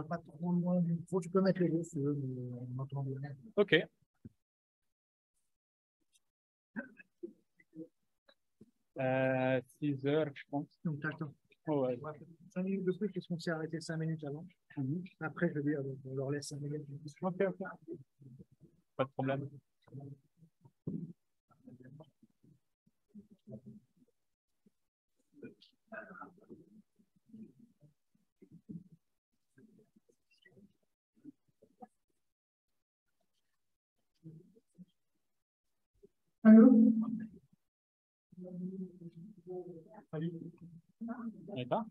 parle pas trop loin du micro. Tu peux mettre les deux si tu veux, mais on entend bien. OK. 6 heures, je pense. Donc, t'as le temps. Oh, ouais. 5 minutes de plus, parce qu'on s'est arrêté 5 minutes avant. Après, je veux dire, on leur laisse 5 minutes. OK, OK. Pas de problème. Allô? D'accord.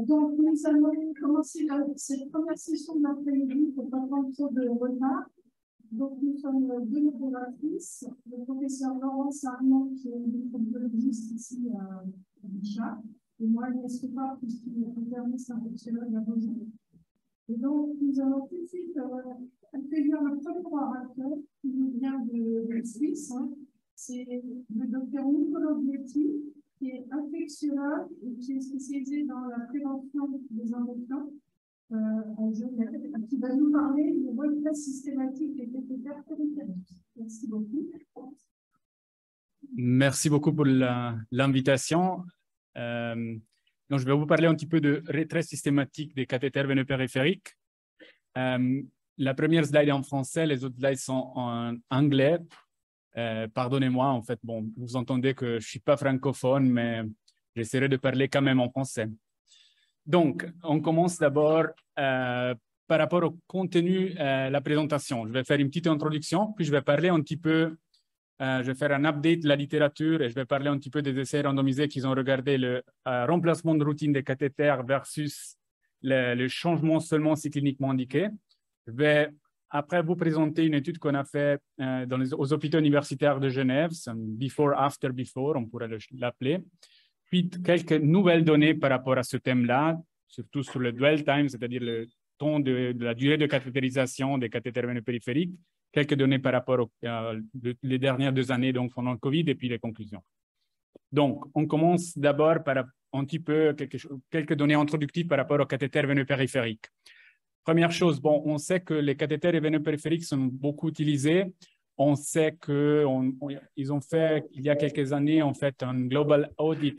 Donc, nous allons commencer cette première session de l'après-midi pour pas prendre trop de retard. Donc, nous sommes deux modératrices, le professeur Laurence Armand, qui est microbiologiste ici à Bichat, et moi, Agnès Rupard, qui est interniste infectiologue à Lausanne. Et donc, nous allons tout de suite accueillir le premier orateur qui nous vient de Suisse. Hein. C'est le docteur Nicolas Bietti, qui est infectiologue et qui est spécialisé dans la prévention des infections à Genève, qui va nous parler de monitoring systématique des cathéters périphériques. Merci beaucoup. Merci beaucoup pour l'invitation. Donc, je vais vous parler un petit peu de retrait systématique des cathéters veineux périphériques. La première slide est en français, les autres slides sont en anglais. Pardonnez-moi, en fait, bon, vous entendez que je ne suis pas francophone, mais j'essaierai de parler quand même en français. Donc, on commence d'abord par rapport au contenu de la présentation. Je vais faire une petite introduction, puis je vais parler un petit peu, je vais faire un update de la littérature et je vais parler un petit peu des essais randomisés qu'ils ont regardé le remplacement de routine des cathéters versus le changement seulement si cliniquement indiqué. Je vais après vous présenter une étude qu'on a faite aux hôpitaux universitaires de Genève, Before, After, Before, on pourrait l'appeler. Puis quelques nouvelles données par rapport à ce thème-là, surtout sur le dwell time, c'est-à-dire le temps de la durée de cathétérisation des cathéters veineux périphériques, quelques données par rapport les dernières 2 années, donc pendant le COVID, et puis les conclusions. Donc, on commence d'abord par un petit peu quelques données introductives par rapport aux cathéters veineux périphériques. Première chose, bon, on sait que les cathéters veineux périphériques sont beaucoup utilisés. On sait qu'ils ont fait, il y a quelques années, en fait, un global audit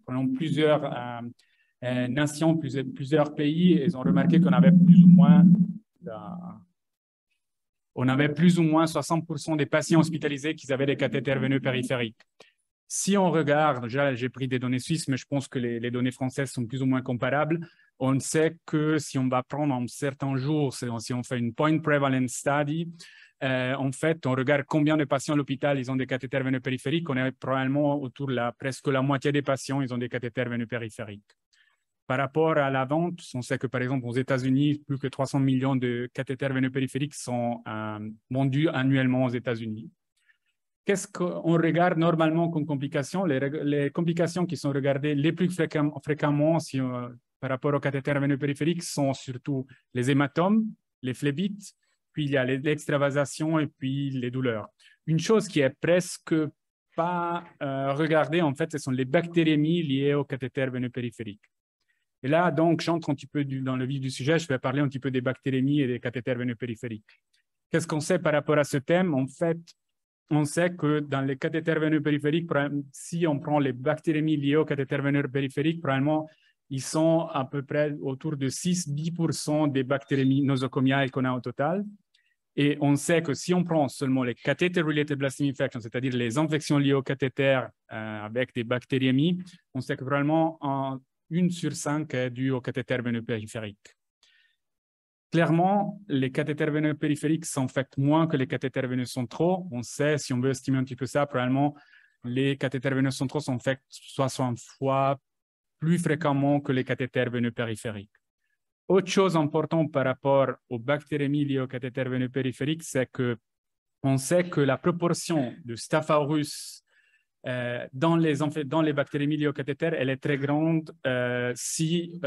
pendant plusieurs nations, plusieurs pays, et ils ont remarqué qu'on avait plus ou moins 60% des patients hospitalisés qui avaient des cathéters veineux périphériques. Si on regarde, déjà j'ai pris des données suisses, mais je pense que les données françaises sont plus ou moins comparables. On sait que si on va prendre en certains jours, si on fait une point prevalence study, en fait, on regarde combien de patients à l'hôpital ils ont des cathéters veineux périphériques. On est probablement autour de presque la moitié des patients, ils ont des cathéters veineux périphériques. Par rapport à la vente, on sait que par exemple aux États-Unis, plus que 300 millions de cathéters veineux périphériques sont vendus annuellement aux États-Unis. Qu'est-ce qu'on regarde normalement comme complications? Les complications qui sont regardées les plus fréquemment par rapport aux cathéters veineux périphériques sont surtout les hématomes, les phlébites, puis il y a l'extravasation et puis les douleurs. Une chose qui est presque pas regardée, en fait, ce sont les bactériémies liées aux cathéters veineux périphériques. Et là, donc, j'entre un petit peu dans le vif du sujet. Je vais parler un petit peu des bactériémies et des cathéters veineux périphériques. Qu'est-ce qu'on sait par rapport à ce thème? En fait, on sait que dans les cathéters veineux périphériques, si on prend les bactériémies liées aux cathéters veineux périphériques, probablement, ils sont à peu près autour de 6-10% des bactériémies nosocomiales qu'on a au total. Et on sait que si on prend seulement les catheter-related bloodstream infections, c'est-à-dire les infections liées aux cathéters avec des bactériémies, on sait que probablement 1 sur 5 est due aux cathéters veineux périphériques. Clairement, les cathéters veineux périphériques s'infectent moins que les cathéters veineux centraux. On sait, si on veut estimer un petit peu ça, probablement les cathéters veineux centraux s'infectent 60 fois plus fréquemment que les cathéters veineux périphériques. Autre chose importante par rapport aux bactérémies liées aux cathéters veineux périphériques, c'est qu'on sait que la proportion de Staph aureus dans les bactérémies liées au cathéter, elle est très grande si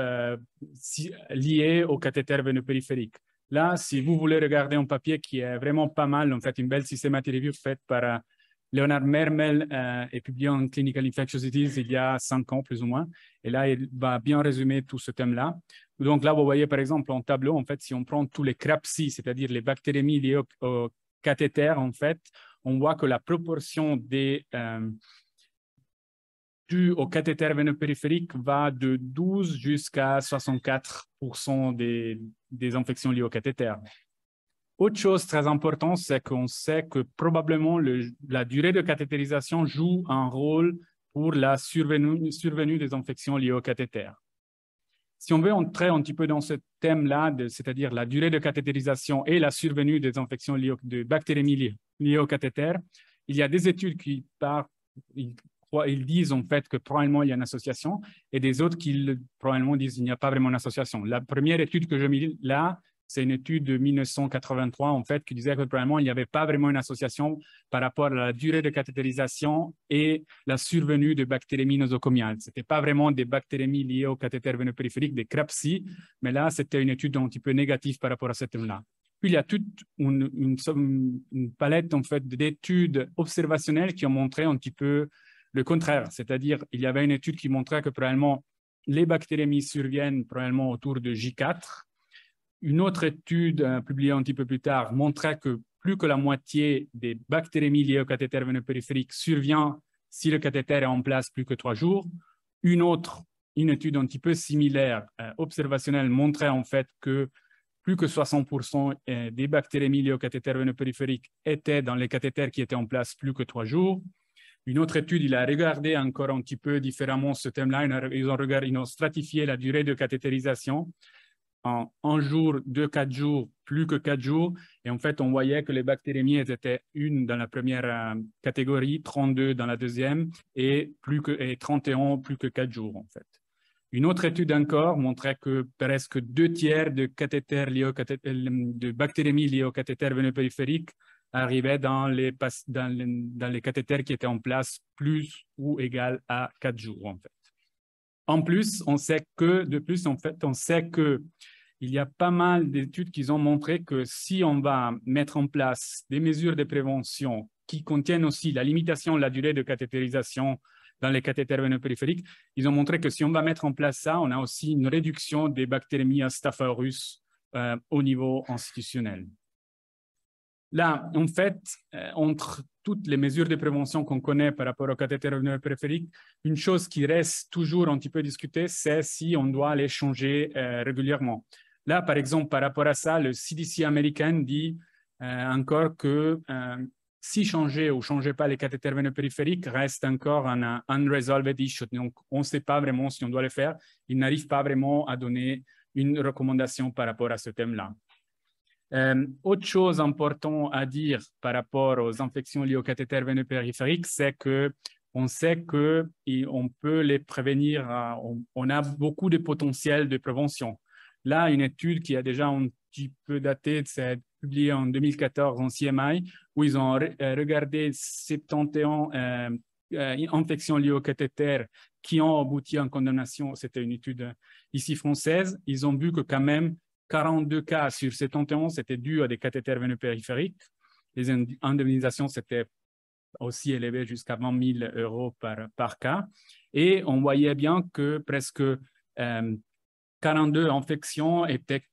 liée au cathéter veineux périphérique. Là, si vous voulez regarder un papier qui est vraiment pas mal, en fait, une belle systematic review faite par Leonard Mermel et publiée en Clinical Infectious Diseases il y a 5 ans, plus ou moins. Et là, il va bien résumer tout ce thème-là. Donc là, vous voyez, par exemple, en tableau, en fait, si on prend tous les CRAPSI, c'est-à-dire les bactérémies liées au cathéter, en fait, on voit que la proportion due au cathéter veineux périphérique va de 12 jusqu'à 64% des infections liées au cathéter. Autre chose très importante, c'est qu'on sait que probablement la durée de cathétérisation joue un rôle pour la survenue des infections liées au cathéter. Si on veut entrer un petit peu dans ce thème-là, c'est-à-dire la durée de cathétérisation et la survenue des infections de bactérémies liées au cathéter, il y a des études qui ils disent en fait que probablement il y a une association et des autres qui probablement disent qu'il n'y a pas vraiment d'association. La première étude que je mets là, c'est une étude de 1983 en fait qui disait que probablement il n'y avait pas vraiment une association par rapport à la durée de cathétérisation et la survenue de bactérémies nosocomiales. Ce n'était pas vraiment des bactérémies liées au cathéter veineux périphérique, des CRAPSI, mais là c'était une étude un petit peu négative par rapport à ce thème-là. Puis il y a toute une palette en fait d'études observationnelles qui ont montré un petit peu le contraire, c'est-à-dire il y avait une étude qui montrait que probablement les bactérémies surviennent probablement autour de J4. Une autre étude publiée un petit peu plus tard montrait que plus que la moitié des bactérémies liées au cathéter veineux périphérique survient si le cathéter est en place plus que 3 jours. Une étude un petit peu similaire, observationnelle, montrait en fait que plus que 60% des bactérémies liées au cathéter veineux périphérique étaient dans les cathéters qui étaient en place plus que 3 jours. Une autre étude, il a regardé encore un petit peu différemment ce thème-là. Ils ont stratifié la durée de cathétérisation en 1 jour, 2-4 jours, plus que 4 jours. Et en fait, on voyait que les bactérémies étaient une dans la première catégorie, 32 dans la deuxième et 31 plus que 4 jours en fait. Une autre étude encore montrait que presque 2/3 de bactérémies liées au cathéter veineux périphérique arrivaient dans les cathéters qui étaient en place plus ou égal à 4 jours en fait. En plus, on sait que il y a pas mal d'études qui ont montré que si on va mettre en place des mesures de prévention qui contiennent aussi la limitation de la durée de cathétérisation dans les cathéters veineux périphériques, ils ont montré que si on va mettre en place ça, on a aussi une réduction des bactérémies à Staph aureus au niveau institutionnel. Là, en fait, entre toutes les mesures de prévention qu'on connaît par rapport au cathéter veineux périphérique, une chose qui reste toujours un petit peu discutée, c'est si on doit les changer régulièrement. Là, par exemple, par rapport à ça, le CDC américain dit encore que si changer ou changer pas les cathéters veineux périphériques reste encore un unresolved issue. Donc, on ne sait pas vraiment si on doit le faire. Ils n'arrivent pas vraiment à donner une recommandation par rapport à ce thème-là. Autre chose importante à dire par rapport aux infections liées au cathéter veineux périphérique, c'est qu'on sait qu'on peut les prévenir, on a beaucoup de potentiel de prévention. Là, une étude qui a déjà un petit peu daté, c'est publiée en 2014 en CMI, où ils ont regardé 71 infections liées au cathéter qui ont abouti à une condamnation. C'était une étude ici française. Ils ont vu que quand même 42 cas sur 71, c'était dû à des cathéters veineux périphériques. Les indemnisations, c'était aussi élevé jusqu'à 20 000 € par cas. Et on voyait bien que presque 42 infections étaient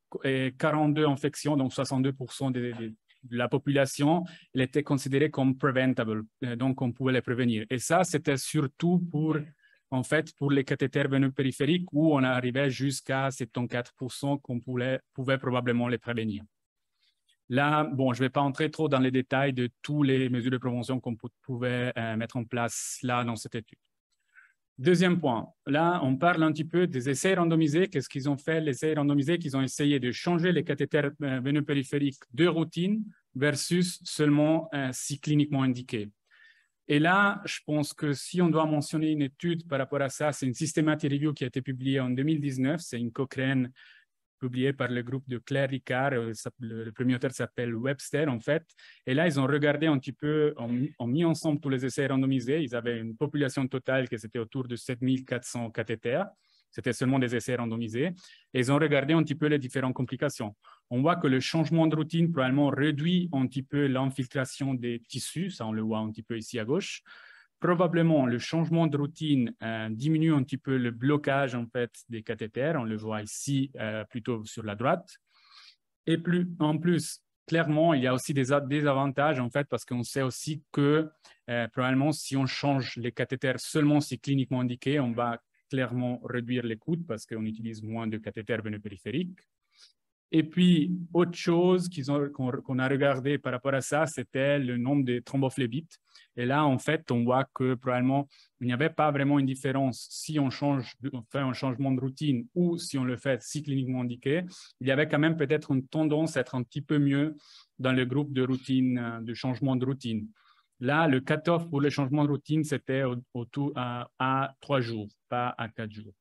42 infections, donc 62% de la population, elle était considérée comme preventable, donc on pouvait les prévenir. Et ça, c'était surtout pour les cathéters veineux périphériques où on arrivait jusqu'à 74% qu'on pouvait probablement les prévenir. Là, bon, je ne vais pas entrer trop dans les détails de toutes les mesures de prévention qu'on pouvait mettre en place là dans cette étude. Deuxième point, là, on parle un petit peu des essais randomisés. Qu'est-ce qu'ils ont fait, les essais randomisés? Qu'ils ont essayé de changer les cathéters veineux périphériques de routine versus seulement si cliniquement indiqués. Et là, je pense que si on doit mentionner une étude par rapport à ça, c'est une systematic review qui a été publiée en 2019. C'est une Cochrane publié par le groupe de Claire Ricard. Le premier auteur s'appelle Webster, en fait. Et là, ils ont regardé un petit peu, ont mis ensemble tous les essais randomisés. Ils avaient une population totale qui était autour de 7400 cathéters. C'était seulement des essais randomisés. Et ils ont regardé un petit peu les différentes complications. On voit que le changement de routine probablement réduit un petit peu l'infiltration des tissus. Ça, on le voit un petit peu ici à gauche. Probablement, le changement de routine diminue un petit peu le blocage en fait, des cathéters. On le voit ici plutôt sur la droite. Et en plus, clairement, il y a aussi des désavantages en fait, parce qu'on sait aussi que probablement, si on change les cathéters seulement si cliniquement indiqué, on va clairement réduire les coûts parce qu'on utilise moins de cathéters veineux périphériques. Et puis, autre chose qu'on a regardé par rapport à ça, c'était le nombre de thrombophlébite. Et là, en fait, on voit que probablement, il n'y avait pas vraiment une différence si on fait un changement de routine ou si on le fait si cliniquement indiqué. Il y avait quand même peut-être une tendance à être un petit peu mieux dans le groupe de routine, de changement de routine. Là, le cut-off pour le changement de routine, c'était autour à 3 jours, pas à 4 jours.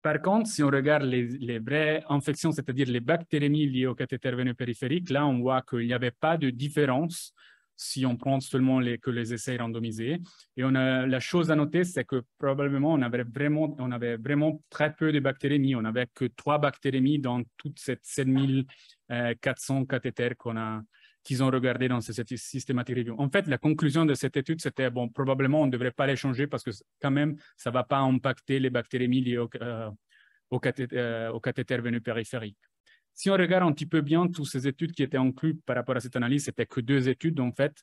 Par contre, si on regarde les vraies infections, c'est-à-dire les bactérémies liées au cathéter veineux périphérique, là, on voit qu'il n'y avait pas de différence si on prend seulement que les essais randomisés. Et la chose à noter, c'est que probablement, on avait vraiment très peu de bactérémies. On n'avait que 3 bactérémies dans toutes ces 7400 cathéters qu'ils ont regardé dans cette systematic review. En fait, la conclusion de cette étude, c'était, bon, probablement, on ne devrait pas les changer parce que quand même, ça ne va pas impacter les bactérémies liées au cathéter veineux périphérique. Si on regarde un petit peu bien toutes ces études qui étaient incluses par rapport à cette analyse, c'était que 2 études, en fait.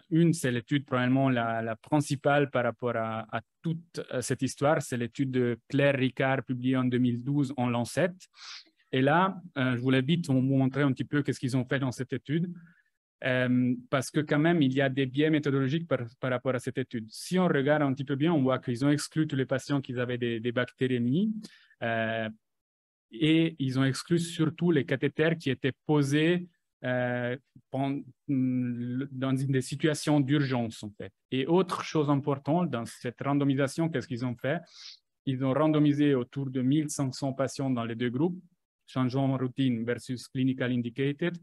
Une, c'est l'étude probablement la principale par rapport à toute cette histoire. C'est l'étude de Claire Ricard, publiée en 2012 en Lancet. Et là, je voulais vite vous montrer un petit peu qu'est-ce qu'ils ont fait dans cette étude, parce que quand même, il y a des biais méthodologiques par rapport à cette étude. Si on regarde un petit peu bien, on voit qu'ils ont exclu tous les patients qui avaient des bactérémies, et ils ont exclu surtout les cathéters qui étaient posés dans des situations d'urgence, en fait. Et autre chose importante, dans cette randomisation, qu'est-ce qu'ils ont fait? Ils ont randomisé autour de 1500 patients dans les 2 groupes, changement routine versus clinical indicated.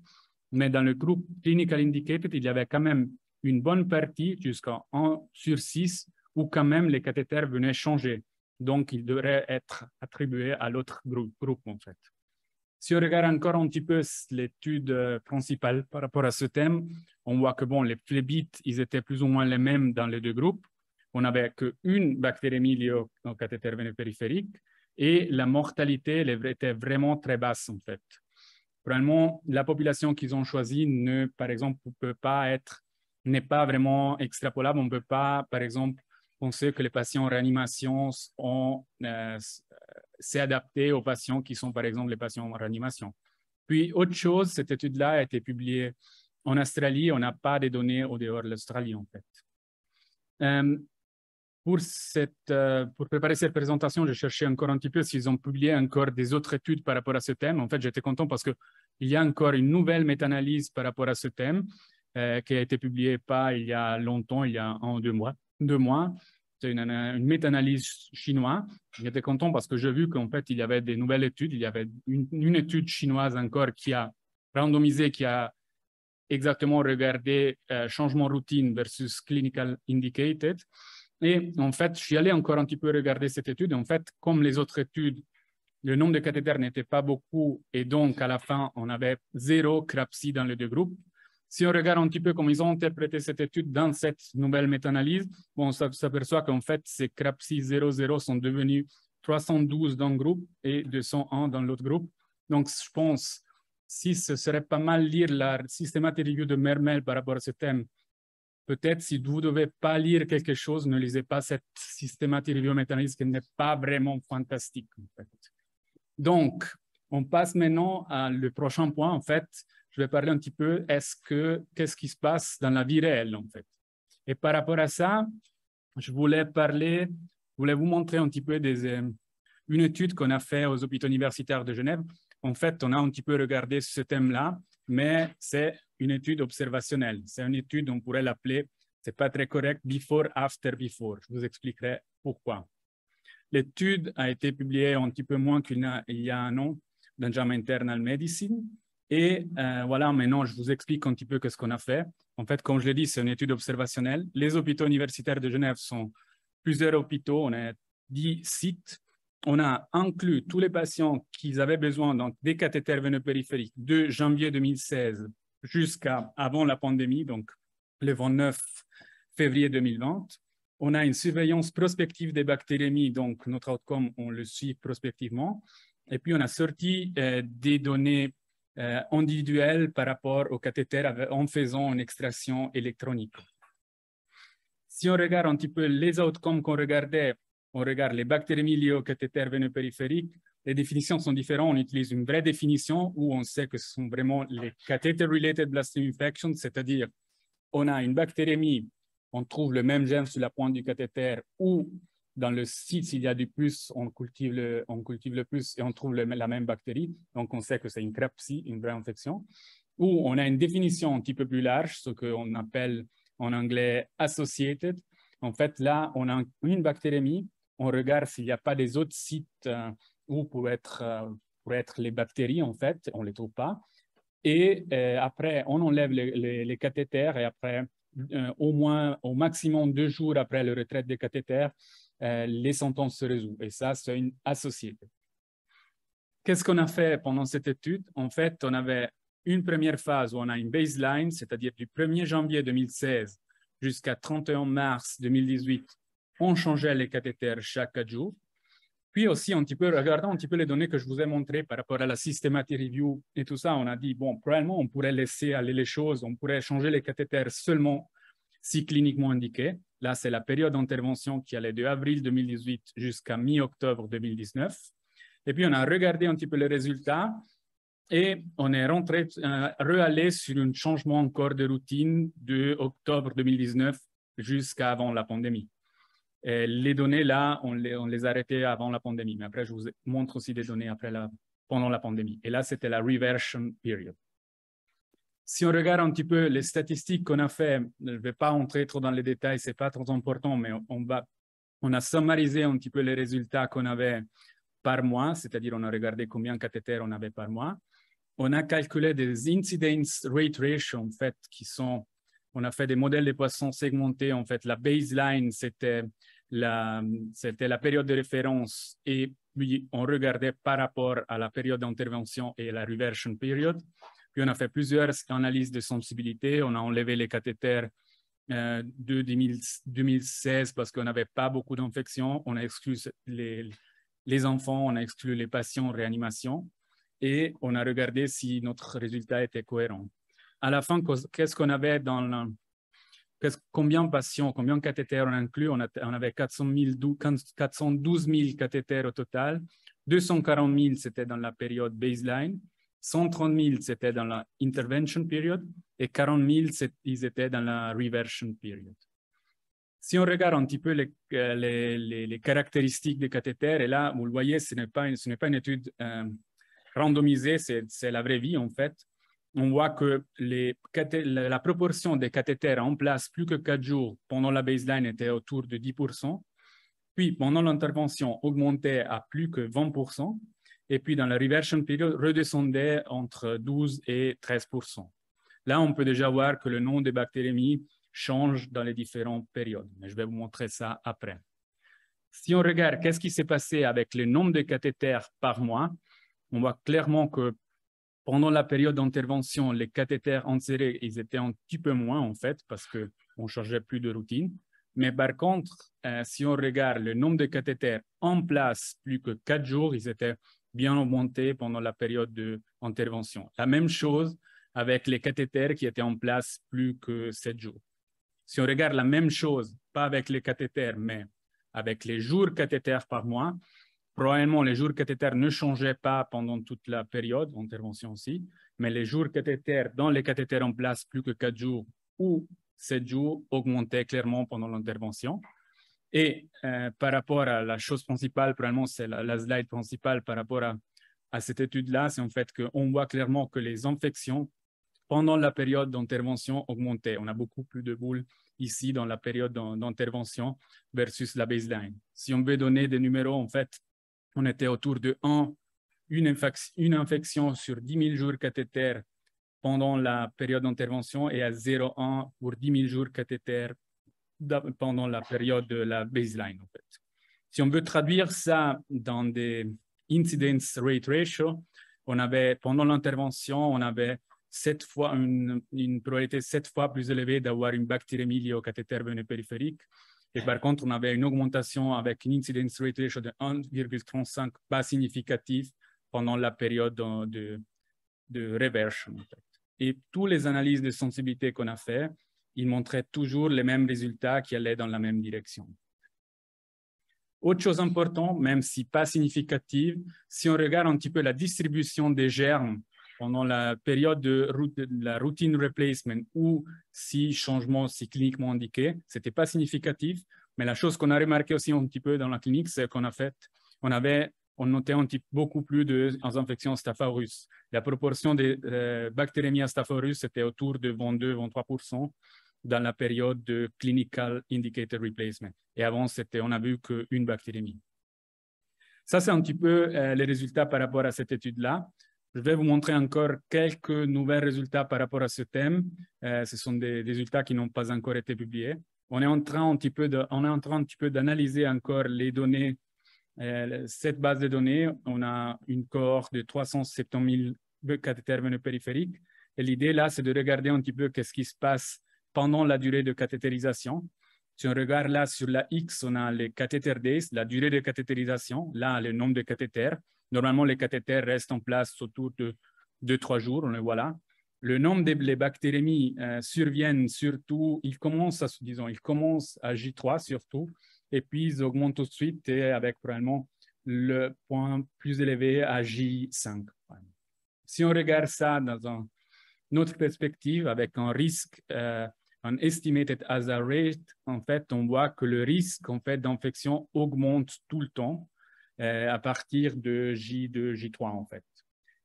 Mais dans le groupe clinical indicated, il y avait quand même une bonne partie, jusqu'à 1 sur 6, où quand même les cathéters venaient changer. Donc, ils devraient être attribués à l'autre groupe, en fait. Si on regarde encore un petit peu l'étude principale par rapport à ce thème, on voit que bon, les phlébites, ils étaient plus ou moins les mêmes dans les 2 groupes. On n'avait qu'une bactérémie liée au cathéter veineux périphérique et la mortalité était vraiment très basse, en fait. Probablement, la population qu'ils ont choisie, par exemple, n'est pas vraiment extrapolable. On ne peut pas, par exemple, penser que les patients en réanimation s'est adapté aux patients qui sont, par exemple, les patients en réanimation. Puis, autre chose, cette étude-là a été publiée en Australie. On n'a pas de données au dehors de l'Australie, en fait. Pour préparer cette présentation, j'ai cherché encore un petit peu s'ils ont publié encore des autres études par rapport à ce thème. En fait, j'étais content parce qu'il y a encore une nouvelle méta-analyse par rapport à ce thème qui a été publiée pas il y a longtemps, il y a 1 ou 2 mois. 2 mois. C'est une méta-analyse chinoise. J'étais content parce que j'ai vu qu'en fait, il y avait des nouvelles études. Il y avait une étude chinoise encore qui a randomisé, qui a exactement regardé changement routine versus clinical indicated. Et en fait, je suis allé encore un petit peu regarder cette étude. En fait, comme les autres études, le nombre de cathéters n'était pas beaucoup et donc à la fin, on avait 0 CRAPSI dans les 2 groupes. Si on regarde un petit peu comment ils ont interprété cette étude dans cette nouvelle méta-analyse, bon, on s'aperçoit qu'en fait, ces CRAPSI 0,0 sont devenus 312 dans un groupe et 201 dans l'autre groupe. Donc, je pense, si ce serait pas mal lire la systematic review de Mermel par rapport à ce thème, peut-être si vous ne devez pas lire quelque chose, ne lisez pas cette systematic review méta-analyse qui n'est pas vraiment fantastique. En fait. Donc, on passe maintenant à le prochain point. En fait, je vais parler un petit peu qu'est-ce qui se passe dans la vie réelle, en fait. Et par rapport à ça, je voulais voulais vous montrer un petit peu une étude qu'on a faite aux hôpitaux universitaires de Genève. En fait, on a un petit peu regardé ce thème-là, mais c'est une étude observationnelle. C'est une étude, on pourrait l'appeler, c'est pas très correct, before, after, before. Je vous expliquerai pourquoi. L'étude a été publiée un petit peu moins qu'il y a un an dans JAMA Internal Medicine. Et voilà, maintenant, je vous explique un petit peu ce qu'on a fait. En fait, comme je l'ai dit, c'est une étude observationnelle. Les hôpitaux universitaires de Genève sont plusieurs hôpitaux. On a 10 sites. On a inclus tous les patients qui avaient besoin des cathéters veineux périphériques de janvier 2016 jusqu'à avant la pandémie, donc le 29 février 2020. On a une surveillance prospective des bactérémies, donc notre outcome, on le suit prospectivement. Et puis, on a sorti des données individuelles par rapport aux cathéters en faisant une extraction électronique. Si on regarde un petit peu les outcomes qu'on regardait, on regarde les bactérémies liées au cathéter veineux périphérique. Les définitions sont différentes. On utilise une vraie définition où on sait que ce sont vraiment les catheter-related bloodstream infections, c'est-à-dire on a une bactérémie, on trouve le même gène sur la pointe du cathéter ou dans le site, s'il y a du plus, on cultive le plus et on trouve la même bactérie. Donc, on sait que c'est une CRAPSI, une vraie infection. Ou on a une définition un petit peu plus large, ce qu'on appelle en anglais associated. En fait, là, on a une bactérémie. On regarde s'il n'y a pas des autres sites où pourraient être les bactéries, en fait. On ne les trouve pas. Et après, on enlève les cathéters et après, au maximum 2 jours après le retrait des cathéters, les symptômes se résolvent. Et ça, c'est une associée. Qu'est-ce qu'on a fait pendant cette étude? En fait, on avait une première phase où on a une baseline, c'est-à-dire du 1er janvier 2016 jusqu'à 31 mars 2018, on changeait les cathéters chaque 4 jours. Puis aussi, regardant un petit peu les données que je vous ai montrées par rapport à la systematic review et tout ça, on a dit, bon, probablement, on pourrait laisser aller les choses, on pourrait changer les cathéters seulement si cliniquement indiqué. Là, c'est la période d'intervention qui allait de avril 2018 jusqu'à mi-octobre 2019. Et puis, on a regardé un petit peu les résultats et on est re-allé sur un changement encore de routine de octobre 2019 jusqu'à avant la pandémie. Et les données, là, on les a arrêtées avant la pandémie. Mais après, je vous montre aussi des données pendant la pandémie. Et là, c'était la reversion period. Si on regarde un petit peu les statistiques qu'on a fait, je ne vais pas entrer trop dans les détails, ce n'est pas trop important, mais on a summarisé un petit peu les résultats qu'on avait par mois, c'est-à-dire on a regardé combien de cathéters on avait par mois. On a calculé des incidence rate ratio, en fait, on a fait des modèles de poissons segmentés. En fait, la baseline, c'était la période de référence et puis on regardait par rapport à la période d'intervention et la reversion period. Puis on a fait plusieurs analyses de sensibilité. On a enlevé les cathéters de 2016 parce qu'on n'avait pas beaucoup d'infections. On a exclu les enfants, on a exclu les patients en réanimation et on a regardé si notre résultat était cohérent. À la fin, qu'est-ce qu'on avait combien de patients, combien de cathéters on a inclus? On avait 412 000 cathéters au total. 240 000, c'était dans la période baseline. 130 000, c'était dans la intervention period. Et 40 000, ils étaient dans la reversion period. Si on regarde un petit peu les caractéristiques des cathéters, et là, vous le voyez, ce n'est pas une étude randomisée, c'est la vraie vie, en fait. On voit que la proportion des cathéters en place plus que 4 jours pendant la baseline était autour de 10%. Puis, pendant l'intervention, augmentait à plus que 20%. Et puis, dans la reversion period, redescendait entre 12 et 13%. Là, on peut déjà voir que le nombre de bactérémies change dans les différentes périodes. Mais je vais vous montrer ça après. Si on regarde qu'est-ce qui s'est passé avec le nombre de cathéters par mois, on voit clairement que pendant la période d'intervention, les cathéters insérés, ils étaient un petit peu moins, en fait, parce qu'on ne changeait plus de routine. Mais par contre, si on regarde le nombre de cathéters en place plus que 4 jours, ils étaient bien augmentés pendant la période d'intervention. La même chose avec les cathéters qui étaient en place plus que 7 jours. Si on regarde la même chose, pas avec les cathéters, mais avec les jours cathéters par mois, probablement, les jours cathéters ne changeaient pas pendant toute la période d'intervention aussi, mais les jours cathéters dans les cathéters en place plus que 4 jours ou 7 jours augmentaient clairement pendant l'intervention. Et par rapport à la chose principale, probablement c'est la slide principale par rapport à cette étude-là, c'est en fait qu'on voit clairement que les infections pendant la période d'intervention augmentaient. On a beaucoup plus de boules ici dans la période d'intervention versus la baseline. Si on veut donner des numéros, en fait, on était autour de une infection sur 10 000 jours cathéter pendant la période d'intervention et à 0,1 pour 10 000 jours cathéter pendant la période de la baseline, en fait. Si on veut traduire ça dans des incidence rate ratio, on avait, pendant l'intervention, on avait une probabilité 7 fois plus élevée d'avoir une bactérémie liée au cathéter veineux périphérique. Et par contre, on avait une augmentation avec une incidence rate ratio de 1,35 pas significatif pendant la période de reversion, en fait. Et toutes les analyses de sensibilité qu'on a fait, ils montraient toujours les mêmes résultats qui allaient dans la même direction. Autre chose importante, même si pas significative, si on regarde un petit peu la distribution des germes pendant la période de la routine replacement ou si changement si cliniquement indiqué, ce n'était pas significatif, mais la chose qu'on a remarqué aussi un petit peu dans la clinique, c'est qu'on a fait, on notait beaucoup plus d'infections Staph aureus. La proportion des bactérémies à Staph aureus était autour de 22-23% dans la période de clinical indicated replacement. Et avant, on n'a vu qu'une bactérémie. Ça, c'est un petit peu les résultats par rapport à cette étude-là. Je vais vous montrer encore quelques nouveaux résultats par rapport à ce thème. Ce sont des résultats qui n'ont pas encore été publiés. On est en train un petit peu d'analyser encore les données. Cette base de données, on a une cohorte de 370 000 cathéters veineux périphériques. Et l'idée là, c'est de regarder un petit peu qu'est-ce qui se passe pendant la durée de cathétérisation. Si on regarde là sur la X, on a les cathéters days, la durée de cathétérisation, là le nombre de cathéters. Normalement, les cathéters restent en place autour de 2-3 jours, on les voit là. Le nombre des bactérémies surviennent surtout, ils commencent à J3 surtout, et puis ils augmentent tout de suite et avec probablement le point plus élevé à J5. Si on regarde ça dans une autre perspective, avec un risque, un estimated hazard rate, en fait, on voit que le risque en fait, d'infection augmente tout le temps à partir de J2, J3 en fait.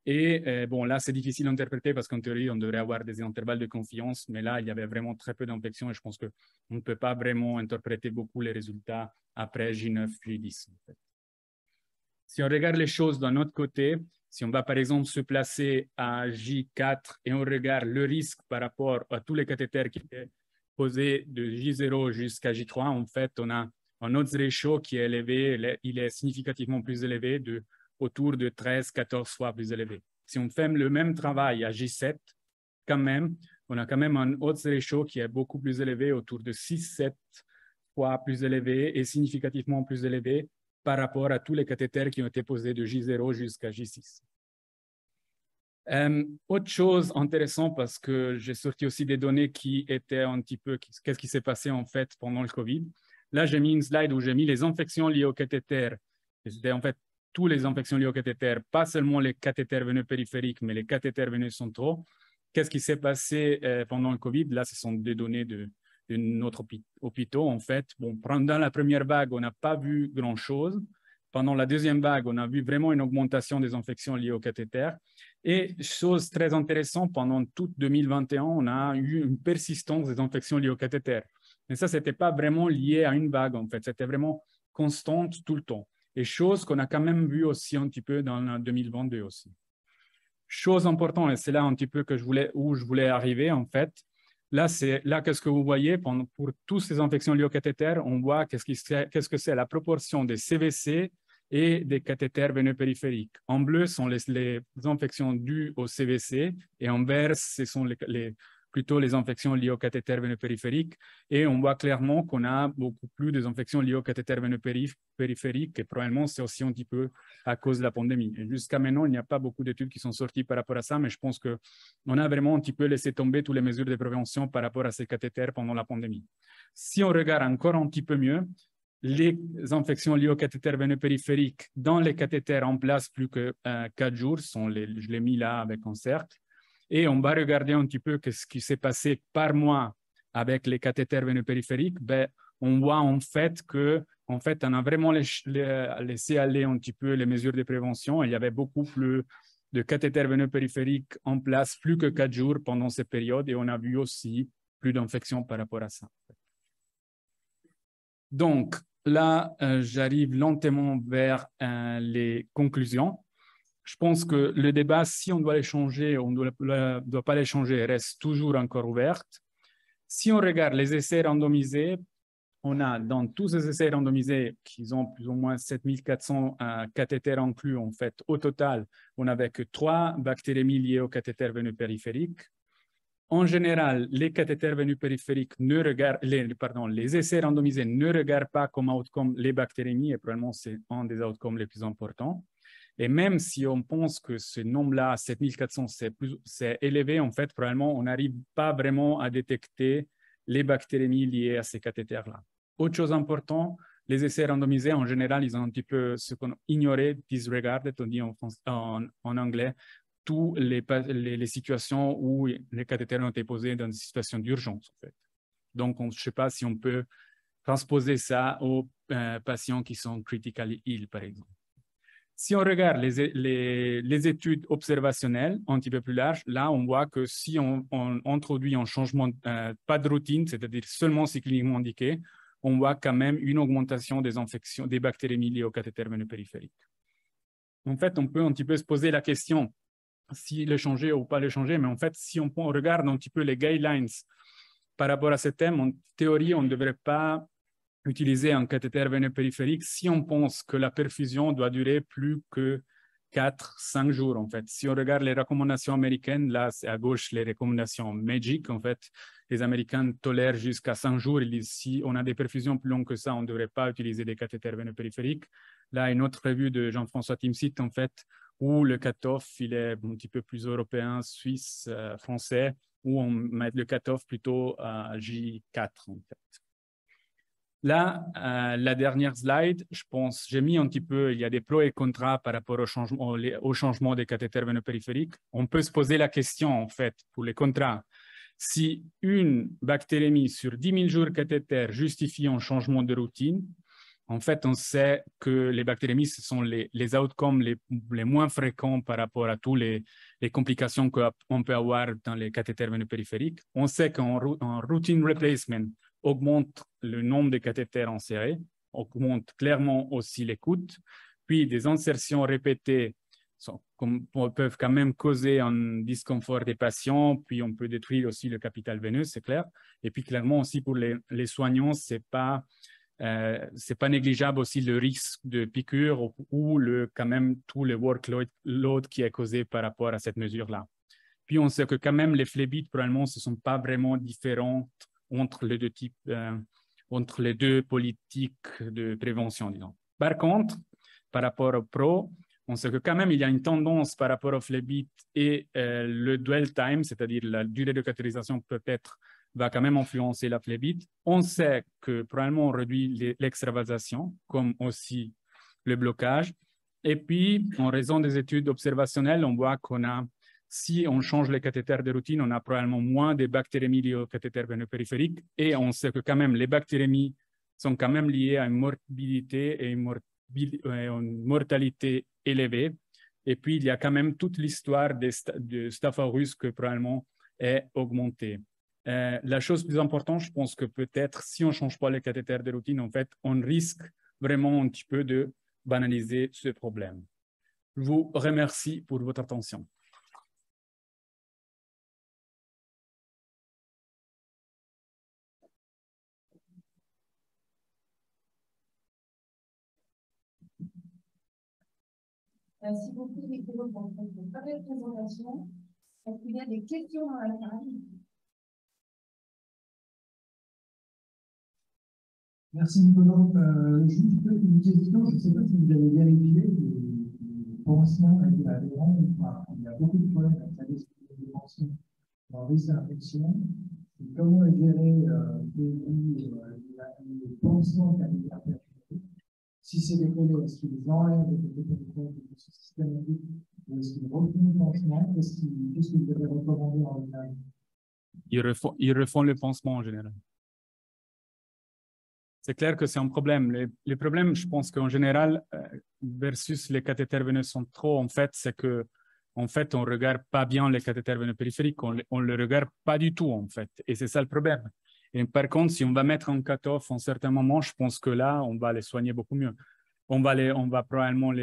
Et bon, là, c'est difficile d'interpréter parce qu'en théorie, on devrait avoir des intervalles de confiance, mais là, il y avait vraiment très peu d'infections et je pense qu'on ne peut pas vraiment interpréter beaucoup les résultats après J9, J10. En fait. Si on regarde les choses d'un autre côté, si on va par exemple se placer à J4 et on regarde le risque par rapport à tous les cathéters qui étaient posés de J0 jusqu'à J3, en fait, on a un odds ratio qui est élevé, il est significativement plus élevé, autour de 13-14 fois plus élevé. Si on fait le même travail à J7, quand même, on a quand même un odds ratio qui est beaucoup plus élevé, autour de 6-7 fois plus élevé et significativement plus élevé par rapport à tous les cathéters qui ont été posés de J0 jusqu'à J6. Autre chose intéressante, parce que j'ai sorti aussi des données qui étaient un petit peu, qu'est-ce qui s'est passé en fait pendant le COVID. Là, j'ai mis une slide où j'ai mis les infections liées aux cathéters. C'était en fait toutes les infections liées aux cathéters, pas seulement les cathéters veineux périphériques, mais les cathéters veineux centraux. Qu'est-ce qui s'est passé pendant le COVID? Là, ce sont des données de notre hôpital, en fait. Bon, pendant la première vague, on n'a pas vu grand-chose. Pendant la deuxième vague, on a vu vraiment une augmentation des infections liées aux cathéters. Et chose très intéressante, pendant tout 2021, on a eu une persistance des infections liées aux cathéters. Mais ça, ce n'était pas vraiment lié à une vague, en fait. C'était vraiment constante tout le temps. Et chose qu'on a quand même vu aussi un petit peu dans 2022 aussi. Chose importante, et c'est là un petit peu où je voulais arriver, en fait. Là, qu'est-ce que vous voyez pour toutes ces infections liées au cathéter, on voit qu'est-ce que c'est la proportion des CVC et des cathéters veineux périphériques. En bleu sont les infections dues au CVC et en vert, ce sont plutôt les infections liées au cathéter veineux périphérique. Et on voit clairement qu'on a beaucoup plus des infections liées au cathéter veineux périphérique et probablement c'est aussi un petit peu à cause de la pandémie. Et jusqu'à maintenant, il n'y a pas beaucoup d'études qui sont sorties par rapport à ça, mais je pense qu'on a vraiment un petit peu laissé tomber toutes les mesures de prévention par rapport à ces cathéters pendant la pandémie. Si on regarde encore un petit peu mieux, les infections liées au cathéter veineux périphérique dans les cathéters en place plus que 4 jours, je l'ai mis là avec un cercle. Et on va regarder un petit peu ce qui s'est passé par mois avec les cathéters veineux périphériques, ben, on voit en fait que on a vraiment laissé aller un petit peu les mesures de prévention. Il y avait beaucoup plus de cathéters veineux périphériques en place, plus que 4 jours pendant ces périodes, et on a vu aussi plus d'infections par rapport à ça. Donc, là, j'arrive lentement vers les conclusions. Je pense que le débat, si on doit les changer ou on ne doit pas les changer, reste toujours encore ouvert. Si on regarde les essais randomisés, on a dans tous ces essais randomisés qui ont plus ou moins 7400 cathéters inclus, en fait, au total, on n'avait que 3 bactérémies liées au cathéter veineux périphérique. En général, les cathéters veineux périphériques ne regardent, les essais randomisés ne regardent pas comme outcome les bactérémies, et probablement c'est un des outcomes les plus importants. Et même si on pense que ce nombre-là, 7400, c'est élevé, en fait, probablement, on n'arrive pas vraiment à détecter les bactérémies liées à ces cathéters-là. Autre chose importante, les essais randomisés, en général, ils ont un petit peu ce qu'on ignoré, disregarded, on dit en anglais, toutes les situations où les cathéters ont été posés dans des situations d'urgence, en fait. Donc, je ne sais pas si on peut transposer ça aux patients qui sont critically ill, par exemple. Si on regarde les études observationnelles un petit peu plus larges, là, on voit que si on introduit un changement, pas de routine, c'est-à-dire seulement si cliniquement indiqué, on voit quand même une augmentation des infections, des bactéries liées au cathéter veineux périphérique. En fait, on peut un petit peu se poser la question si le changer ou pas le changer, mais en fait, si on regarde un petit peu les guidelines par rapport à ce thème, en théorie, on ne devrait pas utiliser un cathéter veineux périphérique si on pense que la perfusion doit durer plus que 4-5 jours, en fait. Si on regarde les recommandations américaines, là, c'est à gauche les recommandations MAGIC, en fait. Les Américains tolèrent jusqu'à 5 jours. Ils disent si on a des perfusions plus longues que ça, on ne devrait pas utiliser des cathéters veineux périphériques. Là, une autre revue de Jean-François Timsit, en fait, où le cut-off, il est un petit peu plus européen, suisse, français, où on met le cut-off plutôt à J4, en fait. Là, la dernière slide, je pense, j'ai mis un petit peu, il y a des pros et contras par rapport au changement des cathéters veineux périphériques. On peut se poser la question, en fait, pour les contrats, si une bactérémie sur 10 000 jours cathéter justifie un changement de routine. En fait, on sait que les bactérémies, ce sont les outcomes les moins fréquents par rapport à toutes les complications qu'on peut avoir dans les cathéters veineux périphériques. On sait qu'un routine replacement augmente le nombre de cathéters insérés, augmente clairement aussi les coûts. Puis, des insertions répétées peuvent quand même causer un disconfort des patients, puis on peut détruire aussi le capital veineux, c'est clair. Et puis, clairement aussi pour les soignants, c'est pas négligeable aussi le risque de piqûre ou quand même tout le workload qui est causé par rapport à cette mesure-là. Puis on sait que quand même les phlébites probablement ne sont pas vraiment différentes entre les deux types, entre les deux politiques de prévention, disons. Par contre, par rapport au pro, on sait que quand même il y a une tendance par rapport aux phlébites et le dwell time, c'est-à-dire la durée de cautérisation peut-être va quand même influencer la phlébite. On sait que probablement on réduit l'extravasation, comme aussi le blocage. Et puis, en raison des études observationnelles, on voit qu'on a, si on change les cathéters de routine, on a probablement moins de bactérémies liées au cathéter veineux périphérique. Et on sait que quand même les bactérémies sont quand même liées à une morbidité et une mortalité élevée. Et puis, il y a quand même toute l'histoire de Staph aureus que probablement est augmentée. La chose plus importante, je pense que peut-être, si on ne change pas les cathéters de routine, en fait, on risque vraiment un petit peu de banaliser ce problème. Je vous remercie pour votre attention. Merci beaucoup, Nicolas, pour votre belle présentation. Est-ce qu'il y a des questions dans la salle? Merci Nicolas. Juste une question, je ne sais pas si vous avez vérifié le pansement avec l'adhérent ou pas. Il y a beaucoup de problèmes avec les pansements en risque d'infection. Comment est géré le pansement capillaire perfecté? Si c'est des collés, est-ce qu'ils enlèvent les systématiques ou est-ce qu'ils refont le pansement? Qu'est-ce que vous avez recommandé en général? Ils refont le pansement en général. C'est clair que c'est un problème. Les problèmes, je pense qu'en général, versus les cathéters veineux centraux, en fait, c'est que en fait, on ne regarde pas bien les cathéters veineux périphériques, on ne le regarde pas du tout, en fait. Et c'est ça le problème. Et par contre, si on va mettre un cut-off en certains moments, je pense que là, on va les soigner beaucoup mieux. On va probablement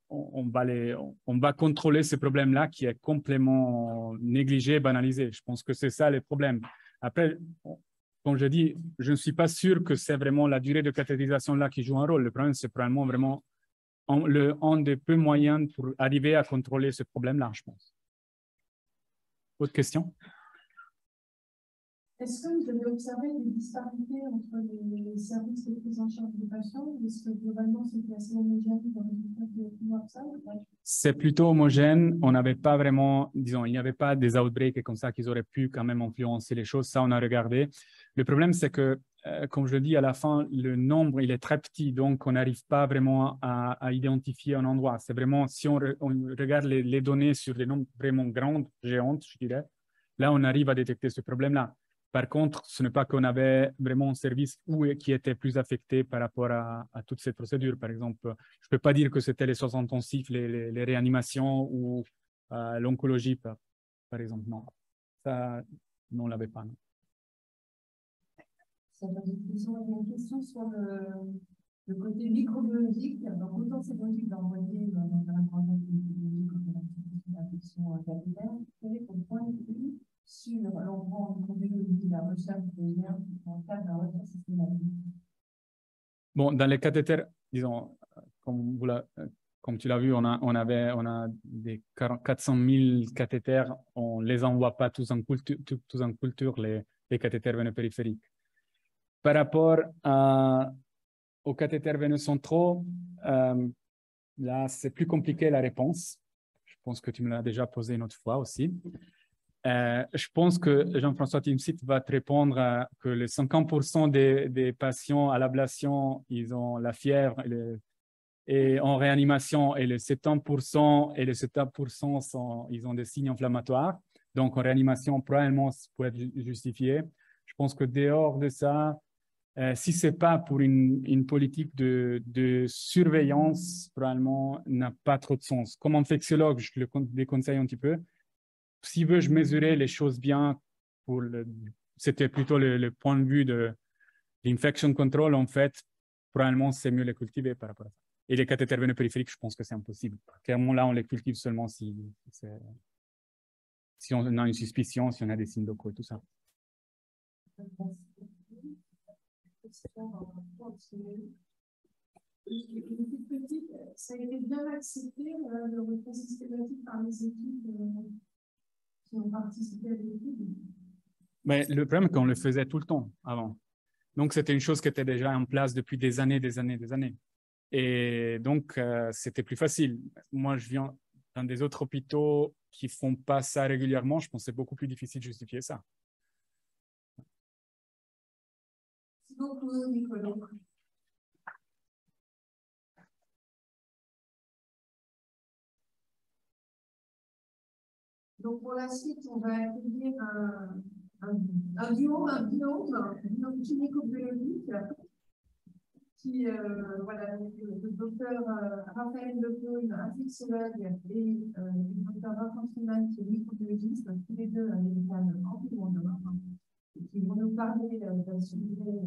on va contrôler ce problème-là qui est complètement négligé, banalisé. Je pense que c'est ça le problème. Après, comme je dis, je ne suis pas sûr que c'est vraiment la durée de cathétérisation là qui joue un rôle. Le problème, c'est probablement vraiment un des peu moyens pour arriver à contrôler ce problème-là, je pense. Autre question? Est-ce que vous avez observé des disparités entre les services de prise en charge des patients ou est-ce que globalement c'est assez homogène dans le résultat de WhatsApp? C'est plutôt homogène. On n'avait pas vraiment, disons, il n'y avait pas des outbreaks comme ça qui auraient pu quand même influencer les choses. Ça, on a regardé. Le problème, c'est que, comme je le dis, à la fin, le nombre, il est très petit. Donc, on n'arrive pas vraiment à identifier un endroit. C'est vraiment, si on regarde les données sur des nombres vraiment grandes, géantes, je dirais, là, on arrive à détecter ce problème-là. Par contre, ce n'est pas qu'on avait vraiment un service qui était plus affecté par rapport à toute cette procédure. Par exemple, je ne peux pas dire que c'était les soins intensifs, les réanimations ou l'oncologie, par exemple. Non, ça, non, on ne l'avait pas. Non. Ça veut dire qu'ils ont une question sur le côté microbiologique. Donc, autant c'est logique d'envoyer dans un environnement microbiologique comme l'infection capillaire, quel est ton point de vue sur l'endroit microbiologique, la recherche des liens en cas de recherche systématique? Bon, dans les cathéters, disons, comme tu l'as vu, on a des 400 000 cathéters. On ne les envoie pas tous en culture, les cathéters veineux périphériques. Par rapport aux cathéters veineux centraux, là, c'est plus compliqué la réponse. Je pense que tu me l'as déjà posé une autre fois aussi. Je pense que Jean-François Timsit va te répondre que les 50% des patients à l'ablation, ils ont la fièvre et en réanimation, et les 70% ils ont des signes inflammatoires. Donc, en réanimation, probablement, ça peut être justifié. Je pense que dehors de ça, si ce n'est pas pour une politique de surveillance, probablement n'a pas trop de sens. Comme infectiologue, je le déconseille un petit peu. Si je mesurais les choses bien, c'était plutôt le point de vue de l'infection control, en fait, probablement c'est mieux les cultiver par rapport à ça. Et les cathéters veineux périphériques, je pense que c'est impossible. Clairement, là, on les cultive seulement si on a une suspicion, si on a des signes locaux et tout ça. Ça a été bien accepté, le recours systématique par les équipes qui ont participé à l'étude. Mais le problème, c'est qu'on le faisait tout le temps avant. Donc, c'était une chose qui était déjà en place depuis des années. Et donc, c'était plus facile. Moi, je viens dans des autres hôpitaux qui ne font pas ça régulièrement. Je pense que c'est beaucoup plus difficile de justifier ça. Merci beaucoup, Nicolas. Donc, pour la suite, on va accueillir un binôme clinico-biologique qui, voilà, le docteur Raphaël Lepaune, infectiologue, et le docteur Vincent Schumann, qui est microbiologiste, tous les deux à l'hôpital Amphilandor, qui vont nous parler d'un sujet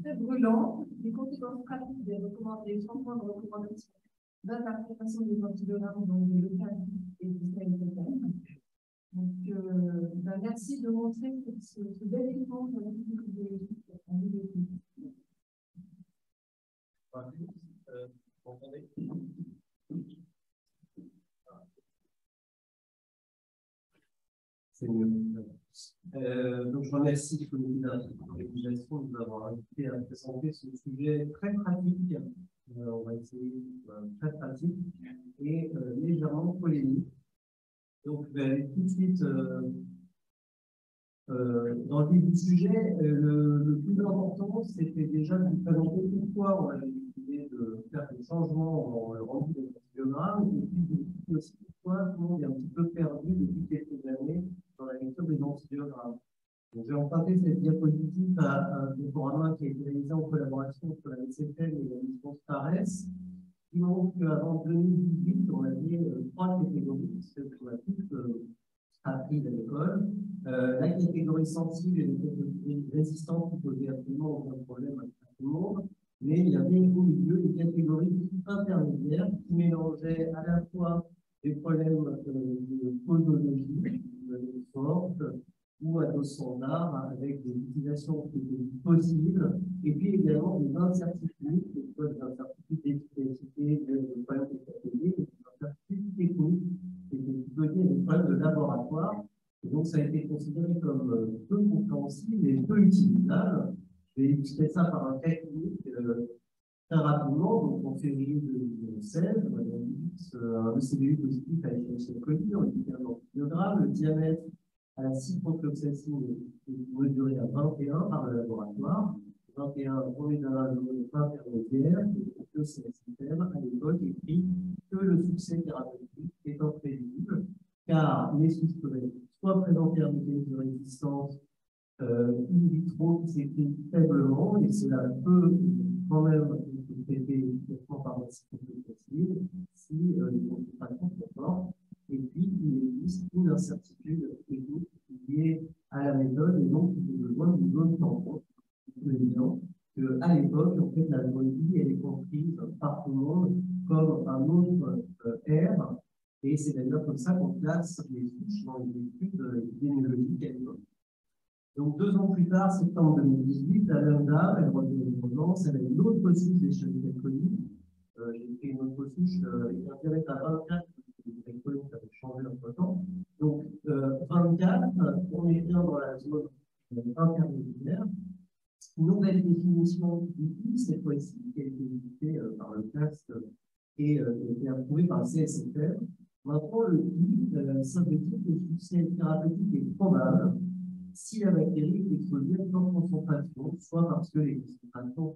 très brûlant, des conséquences pratiques des changements de recommandations d'interprétation des antigrammes dans le cadre et du CNPM. Donc, merci de montrer ce bel exemple de la microbiologie en milieu. C'est mieux. Donc, je remercie le comité d'organisation de nous avoir invité à présenter ce sujet très pratique. On va essayer très pratique et légèrement polémique. Donc, je vais aller tout de suite dans le vif du sujet. Le plus important, c'était déjà de vous présenter pourquoi on avait décidé de faire des changements dans le rendu des antibiogrames, et puis aussi pourquoi tout le monde est un petit peu perdu depuis quelques années dans la lecture des antibiogrammes. J'ai emprunté cette diapositive à un diaporama qui a été réalisé en collaboration entre la SFL et la licence PARES, qui montre qu'avant 2018, on avait trois catégories, celles qu'on a toutes appris à l'école. La catégorie sensible et la catégorie résistante qui posait absolument aucun problème à tout le monde. Mais il y avait au milieu des catégories intermédiaires qui mélangeaient à la fois des problèmes de posologie forte ou à dose standard avec des utilisations qui étaient possibles et puis également des incertitudes, des incertitudes d'efficacité, des problèmes de catégorie, des incertitudes techniques qui étaient plutôt liées à des problèmes de laboratoire. Et donc, ça a été considéré comme peu compréhensible et peu utilisable. Je vais illustrer ça par un cas clinique très rapidement. Donc, en février 2016, un ECBU positif à Escherichia coli, on était un antibiogramme, le diamètre à la ciprofloxacine est mesuré à 21 par le laboratoire. 21, on est dans un zone intermédiaire, et que CSFR, à l'époque, écrit que le succès thérapeutique est imprévisible, car les souches peuvent être soit présenter un mécanisme de résistance in vitro qui s'écrit faiblement, et cela peut quand même être traité efficacement par la ciprofloxacine si les concentrations sont fortes. Et puis, il existe une incertitude technique liée à la méthode, et donc il y a besoin d'une zone tampon. C'est évident qu'à l'époque, en fait, la zone I, elle est comprise par tout le monde comme un autre R, et c'est d'ailleurs comme ça qu'on classe les souches dans les études épidémiologiques à l'époque. Donc, 2 ans plus tard, septembre 2018, la même dame, elle revient de Provence, elle a une autre souche d'Escherichia coli. J'ai fait une autre souche, et un diamètre à 24, ça avait changé entre temps. Donc, 24, on est bien dans la zone intermédiaire. Nouvelle définition du I, cette fois-ci, qui a été éditée par le CAST et qui a été approuvée par le CSFR. Maintenant, le I, ça veut dire que le succès thérapeutique est probable si la bactérie est exposée à une forte concentration, soit parce que les concentrations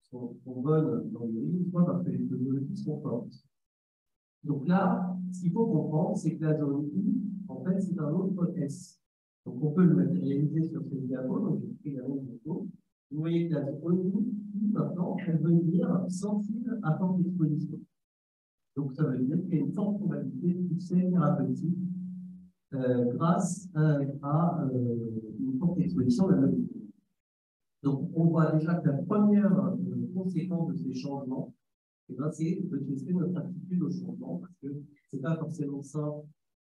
sont bonnes dans l'urine, soit parce que les posologies sont fortes. Donc là, ce qu'il faut comprendre, c'est que la zone I, en fait, c'est un autre S. Donc on peut le matérialiser sur ce diapo, donc j'ai pris la même diapo. Vous voyez que la zone I, maintenant, elle veut dire sensible à forte exposition. Donc ça veut dire qu'il y a une forte probabilité de succès thérapeutique grâce à une forte exposition de la molécule. Donc on voit déjà que la première conséquence de ces changements, c'est de tester notre attitude au changement, parce que ce n'est pas forcément simple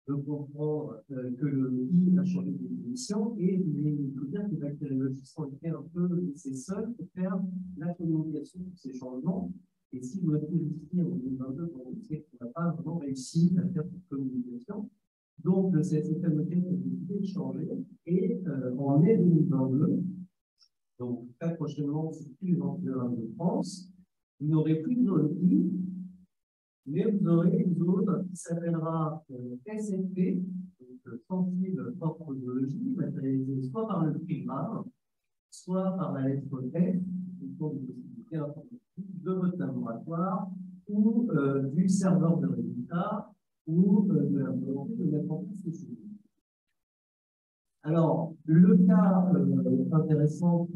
de comprendre que le I a changé de définition, et il faut dire que les bactériologistes ont été un peu laissés seuls pour faire la communication de ces changements. Et si vous êtes ici en 2022, c'est qu'on n'a pas vraiment réussi à faire cette communication. Donc, le CSFL a décidé de changer, et en mai 2022, donc très prochainement, sur tous les antibiotiques de France, vous n'aurez plus de zone I, mais vous aurez une zone qui s'appellera SFP, donc sensible forte posologie, matérialisée soit par le trigramme, soit par la lettre F, qui sont des possibilités informatiques de votre laboratoire, ou du serveur de résultats, ou de la volonté de mettre en place ce sujet. Alors, le cas intéressant,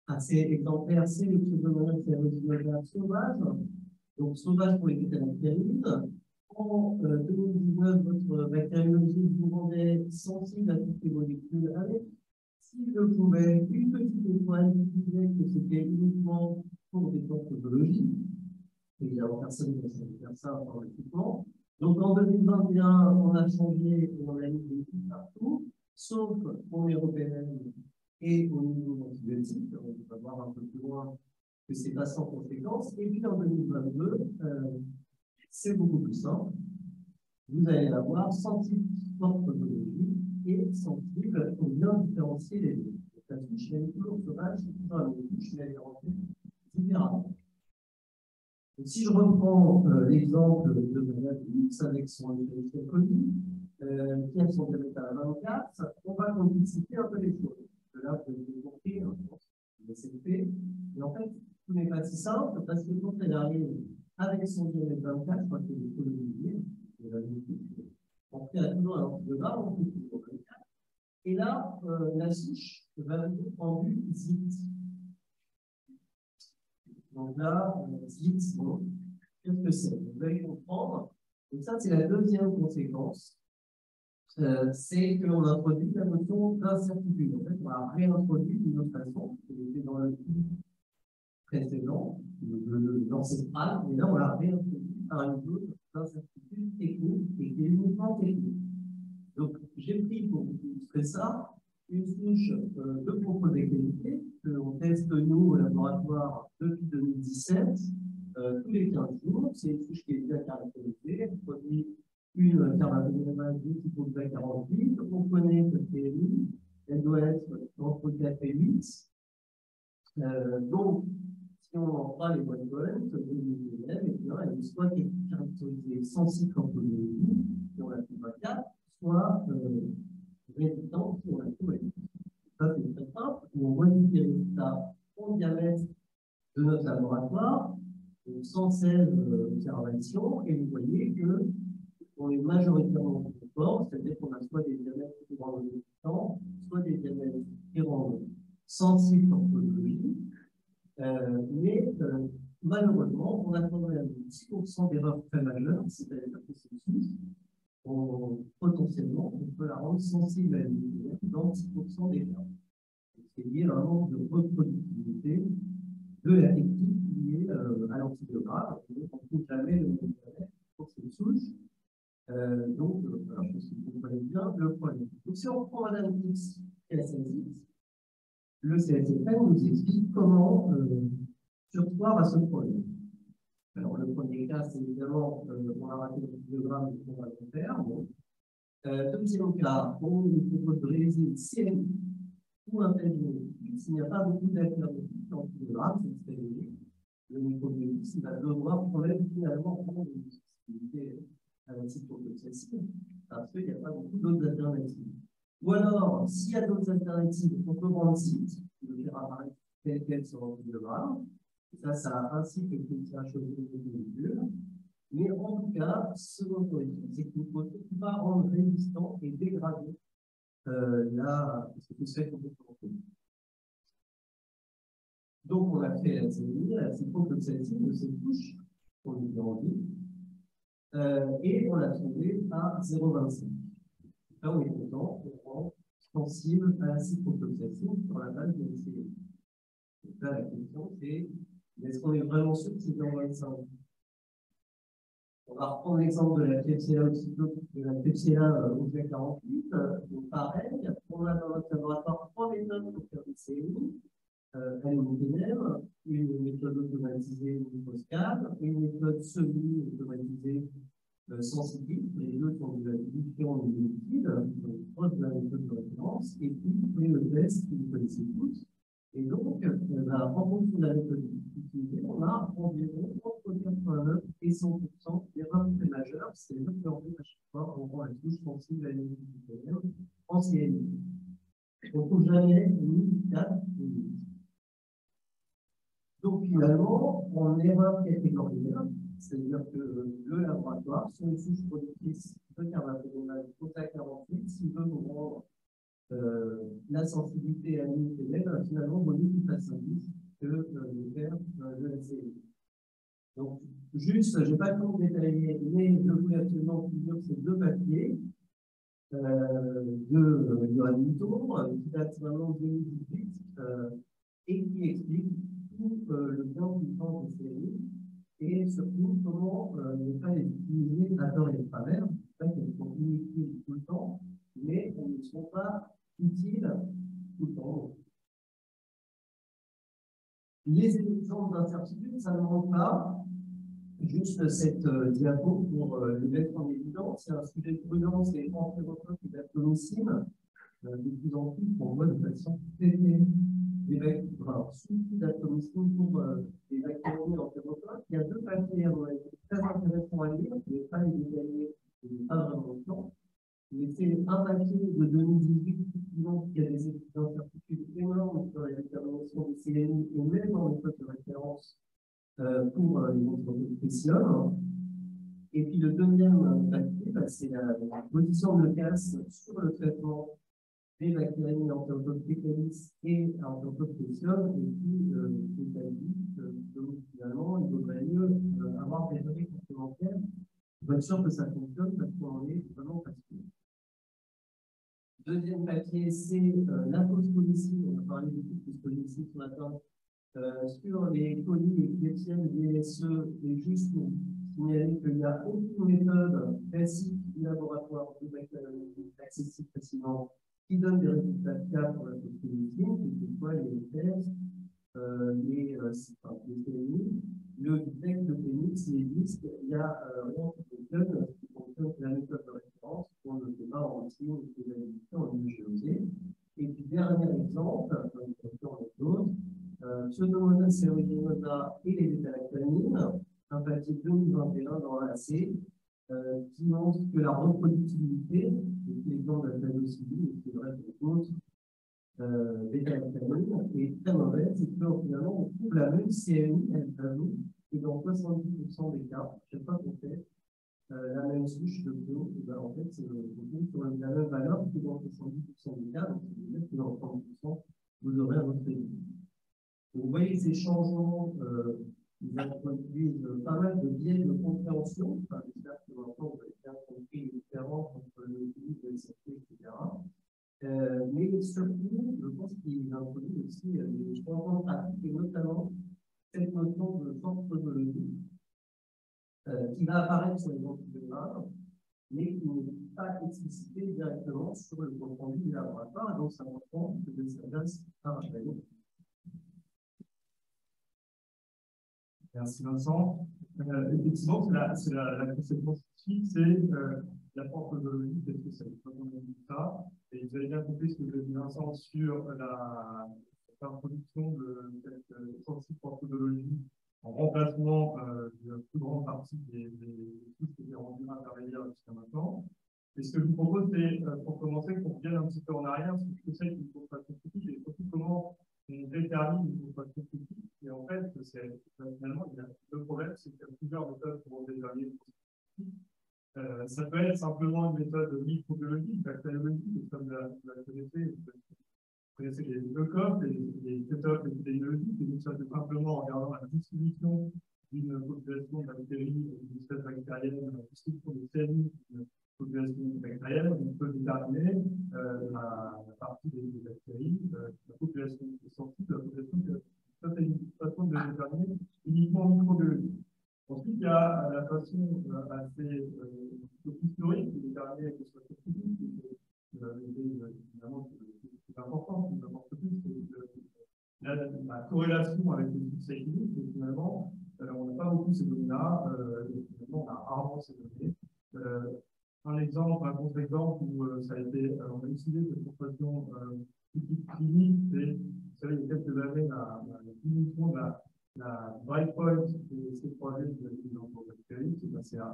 assez exemplaire, c'est le pseudomonas aeruginosa sauvage. Donc, sauvage pour les bêta-bactérides. En 2019, votre bactériologiste vous rendait sensible à toutes les molécules avec, s'il le pouvait, une petite étoile qui disait que c'était uniquement pour des posologies. Évidemment, personne ne sait faire ça informatiquement. Donc, en 2021, on a changé et on a mis des études partout, sauf pour les européennes et au niveau d'antibiotiques. On va voir un peu plus loin que ce n'est pas sans conséquence. Et puis en 2022, c'est beaucoup plus simple. Vous allez avoir sensible forte posologie et sensible pour bien différencier les deux. La souche, elle est toujours sauvage, c'est toujours la même souche, mais elle est rentrée différemment. Donc, si je reprends l'exemple de Madame X avec son Escherichia coli, qui a son diamètre à 24, on va complexifier un peu les choses. Là, vous avez compris, hein, le CP. Mais en fait, tout n'est pas si simple parce que quand elle arrive avec son diamètre 24, je crois que c'est le On fait toujours un antibiogramme, on fait toujours le cas. Et là, la souche va être rendue ZIT. Donc là, ZIT, bon, qu'est-ce que c'est? Vous allez comprendre. Donc ça, c'est la deuxième conséquence. C'est qu'on introduit la notion d'incertitude. En fait, on a réintroduit d'une autre façon, qui était dans le précédent, l'ancestral, mais là, on l'a réintroduit par une autre incertitude technique et qui est uniquement technique. Donc, j'ai pris pour vous illustrer ça une souche de composés qualifiés que l'on teste nous au laboratoire depuis 2017, tous les 15 jours. C'est une souche qui est bien caractérisée. Elle produit une carbonate de type 48. On connaît cette PMI. Elle doit être entre 4 et 8. Donc, si on en prend les bonnes colonnes, elle est soit caractérisée sans cycle en polymérie, si on la trouve à 4, soit résistante si on la trouve à 8. Ça, c'est très simple. On voit les résultats au diamètre de notre laboratoire, 116 observations, et vous voyez que on est majoritairement conforme, c'est-à-dire qu'on a soit des diamètres qui rendent résistants, soit des diamètres qui rendent sensibles en polymérie. Mais malheureusement, on a quand même 10% d'erreurs très majeures, c'est-à-dire que ces souches, potentiellement, on peut la rendre sensible à l'univers dans 10% des cas. C'est lié à un manque de reproductibilité de la technique liée à l'antibiogramme. Donc, on ne trouve jamais le même pour ces souches. Donc, voilà, je pense que vous comprenez bien le problème. Donc, si on prend Madame X et SNZ, le CSFM nous explique comment sursoir à ce problème. Alors, le premier cas, c'est évidemment on a raté l'antibiogramme et on va le faire. Bon. Deuxième cas, on nous propose de réaliser une série ou un phénomène. S'il n'y a pas beaucoup d'alternatives d'antibiogramme, c'est stérilisé. Le microbiotique, il va devoir quand même finalement prendre une sensibilité à la cytotoxine parce qu'il n'y a pas beaucoup d'autres alternatives. Ou alors, s'il y a d'autres alternatives, on peut prendre le site, le faire apparaître tel quel sur l'antibiogramme. Ça a ainsi que ça a choisi de molécules. Mais en tout cas, ce dont on dit, c'est qu'il ne faut pas rendre résistant et dégrader ce que c'est qu'on peut. Donc, on a fait la cytotoxine de ces touches qu'on lui a envie, et on l'a trouvé à 0,25. Là, on est content, on rend sensible à la cytotoxine sur la base de l'ECE. Donc là, la question, c'est est-ce qu'on est vraiment sûr que c'est dans 25? On va reprendre l'exemple de la Klebsiella objet 48. Donc pareil, on a dans notre laboratoire 3 méthodes pour faire des CMI. LMPM, une méthode automatisée microscale, une méthode semi-automatisée sensitive. Les deux sont différents de liquides, donc proches de la méthode de référence, et puis le test que vous connaissez tous. Et donc, en fonction de la méthode utilisée, on a environ entre 89 et 100% d'erreurs très majeures. C'est-à-dire qu'en fait, à chaque fois, on rend la touche sensible à l'INPM en CMI. On ne trouve jamais ni 4 ni 8. Donc, finalement, en erreur catégorielle, c'est-à-dire que le laboratoire, sur une souche productrice de carbonate OTA 48, s'il veut nous rendre la sensibilité à l'INPM, finalement, vaut mieux qu'il fasse un indice que de faire de la série. Donc, juste, je n'ai pas le temps de détailler, mais je voulais absolument vous dire ces deux papiers de Johan Mouton, qui date maintenant de 2018, et qui explique tout le bien du temps des séries et surtout comment ne pas les utiliser à tort et à travers. En fait, elles sont inutiles tout le temps, mais elles ne sont pas utiles tout le temps. Les exemples d'incertitude, ça ne manque pas. Juste cette diapo pour le mettre en évidence. C'est un sujet de prudence et antérotoque et d'aptomycine. De plus en plus, on voit de façon traitée des bactéries, surtout d'aptomycine pour des bactéries antérotoques. Il y a deux papiers très intéressants à lire. Je ne vais pas les détailler, je n'ai pas vraiment le temps. Mais c'est un papier de 2018 qui montre qu'il y a des études d'incertitude énormes sur la détermination des CNI et même dans les codes de référence pour les entreprises précieuses. Et puis le deuxième papier, c'est la position de Cass sur le traitement des bactéries Enterococcus faecalis et Enterococcus faecium, et qui établit que finalement, il vaudrait mieux avoir des données complémentaires pour être sûr que ça fonctionne, parce qu'on est vraiment fatigué. Deuxième papier, c'est l'infospolycie. On a parlé beaucoup de spolicie ce matin. Sur les colis et chrétiennes DSE, et juste pour signaler qu'il n'y a aucune méthode classique du laboratoire de bactériologie accessible facilement qui donne des résultats fiables pour la spolicie, que ce soit les tests, les CNI, le texte de Phoenix, les disques, il y a rien qui fonctionne que la méthode de référence, on ne fait pas en routine, en immunogéosée. Et puis, dernier exemple, Pseudomonas aeruginosa et les bêta-lactamines, un papier 2021 dans l'AC, qui montre que la reproductibilité, l'exemple de la plasmocilie, et c'est vrai pour d'autres bêta-lactamines, est très mauvaise, et que finalement, on trouve la même CMI, et dans 70% des cas, chaque fois qu'on fait la même souche de bio, en fait, c'est sur la même valeur que dans 70% des cas, donc c'est-à-dire que dans 30%, vous aurez un autre pays. Vous voyez ces changements, ils introduisent pas mal de biais de compréhension. Enfin, j'espère que maintenant vous avez bien compris les différences entre le pays, le SFP, etc. Mais surtout, je pense qu'ils introduisent aussi des changements pratiques, et notamment cette notion de morphologie qui va apparaître sur les antibiotiques, mais qui n'est pas explicité directement sur le compte rendu du laboratoire. Et donc, ça comprend que des services parallèles. Merci Vincent. Effectivement, c'est la conséquence scientifique, c'est la morphologie, qu'est-ce que c'est? Quand on a dit ça, et vous avez bien compris ce que je dit Vincent sur l'introduction de cette sensible morphologie en remplacement de la plus grande partie des choses qui étaient rendues intermédiaires jusqu'à maintenant. Et ce que je vous propose, c'est pour commencer, qu'on revienne un petit peu en arrière sur ce que c'est qu'une constatation critique et surtout comment on détermine une constatation critique. Et en fait, finalement, il y a deux problèmes, c'est qu'il y a plusieurs méthodes pour déterminer une constatation critique. Ça peut être simplement une méthode microbiologique, bactériologique, comme vous la connaissez. Vous connaissez les deux codes, les setups épidémiologiques, et donc ça c'est simplement en regardant la distribution d'une population de bactéries, d'une espèce bactérienne, la distribution des cellules d'une population bactérienne, on peut déterminer la partie des bactéries, la population sensible, la population de ça c'est une façon de déterminer uniquement microbiologique. Ensuite, il y a la façon assez historique de déterminer la constatation critique, évidemment, c'est important, c'est important plus, c'est la corrélation avec les succès cliniques, et finalement, on n'a pas beaucoup ces données-là, finalement, on a rarement ces données. Un exemple, un contre-exemple où ça a été, on a utilisé cette constatation clinique, c'est, vous savez, il y a quelques années, la diminution de la breakpoint de ces projets de bactéries, c'est passé à 1,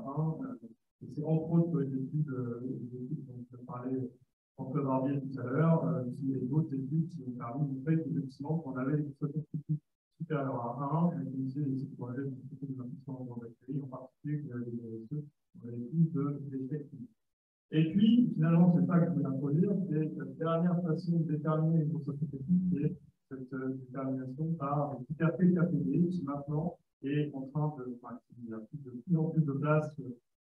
et c'est entre autres sur les études dont je parlais François Barbier tout à l'heure, qui est d'autres études qui ont permis de montrer qu'effectivement, qu'on avait une statistique supérieure à 1, et qu'on utilisait les projets de l'investissement dans les bactéries, en particulier que les DSE, on avait plus d'effets cliniques. Et puis, finalement, c'est ça que je voulais introduire, c'est cette dernière façon de déterminer une constatation critique, c'est cette détermination par KPD, qui maintenant est en train de, enfin, il y a de plus en plus de place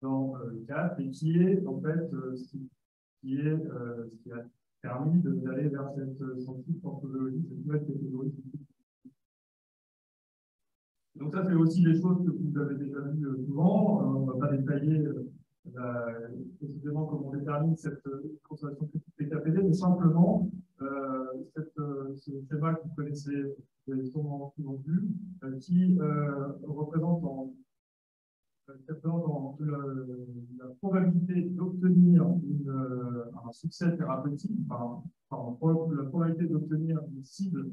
dans le CAP, et qui est en fait ce qui a permis d'aller vers cette sensible morphologie, cette nouvelle catégorie. Donc ça, c'est aussi des choses que vous avez déjà vues souvent. On ne va pas détailler précisément comment on détermine cette constellation critique PKPD, mais simplement ce schéma que vous connaissez, vous avez sûrement vu, qui représente la probabilité d'obtenir un succès thérapeutique, la probabilité d'obtenir une cible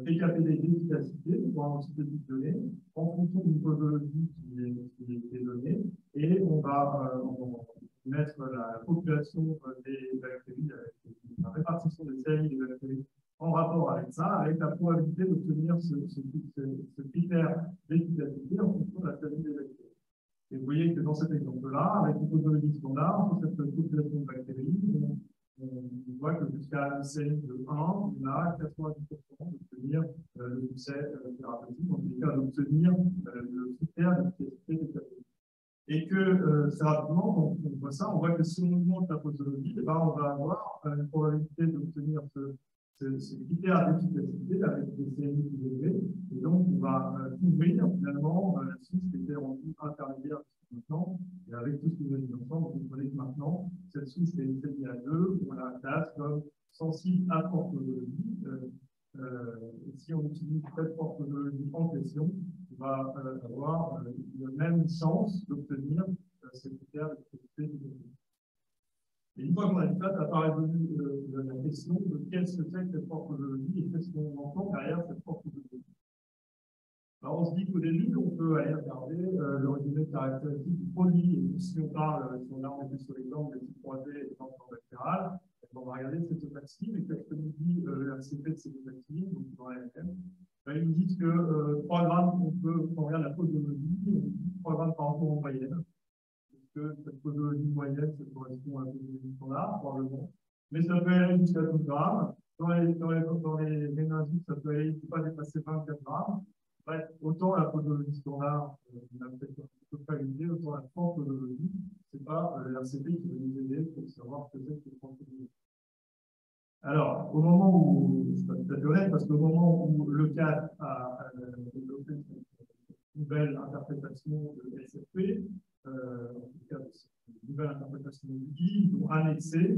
PKPD d'efficacité pour un antibiotike donné en fonction d'une posologie qui est donnée, et on va mettre la population des bactéries, la répartition des cellules des bactéries en rapport avec ça, avec la probabilité d'obtenir ce critère d'efficacité en fonction de la cellule des bactéries. Et vous voyez que dans cet exemple-là, avec une posologie standard, sur cette population de bactéries, on voit que jusqu'à une série de 1, on a 90% d'obtenir le succès thérapeutique, en tout cas d'obtenir le critère d'efficacité des thérapies. Et que très rapidement, quand on voit ça, on voit que si on augmente la posologie, eh ben, on va avoir une probabilité d'obtenir ce critère d'efficacité avec des séries plus élevées. Et donc, on va couvrir finalement la souche qui était rendue intermédiaire maintenant. Et avec tout ce que vous avez dit ensemble, vous comprenez que maintenant, cette souche qui est liée à 2, on la classe comme sensible à forte posologie. Et si on utilise cette forte posologie en question, on va avoir la même chance d'obtenir ces critères d'efficacité. Et une fois qu'on a dit ça, ça n'a pas résolu la question de qu'est-ce que c'est que cette forte posologie et qu'est-ce qu'on entend derrière cette forte posologie. Alors, on se dit qu'au début, on peut aller regarder le résumé de caractéristiques du produit. Et si on parle, si on a remis sur l'exemple des types croisés et des ensembles latérales, on va regarder ces deux vaccines et qu'est-ce que nous dit le RCP de ces deux vaccines, donc dans l'AFM. Ils nous disent que 3 grammes, on peut, quand on regarde la posologie, 3 grammes par jour en moyenne. Est-ce que cette posologie moyenne, ça correspond à la posologie standard, probablement. Mais ça peut aller jusqu'à 12 grammes. Dans les méningites, ça peut aller, pas dépasser 24 grammes. Bref, autant la posologie standard, on a peut-être un peu pas l'idée, autant la forte posologie, ce n'est pas l'RCP qui va nous aider pour savoir ce que c'est que cette forte posologie. Alors, au moment où, je ne suis pas tout à fait honnête, parce qu'au moment où le CAD a développé une nouvelle interprétation de SFP, en tout cas, une nouvelle interprétation de l'UDI, ils ont annexé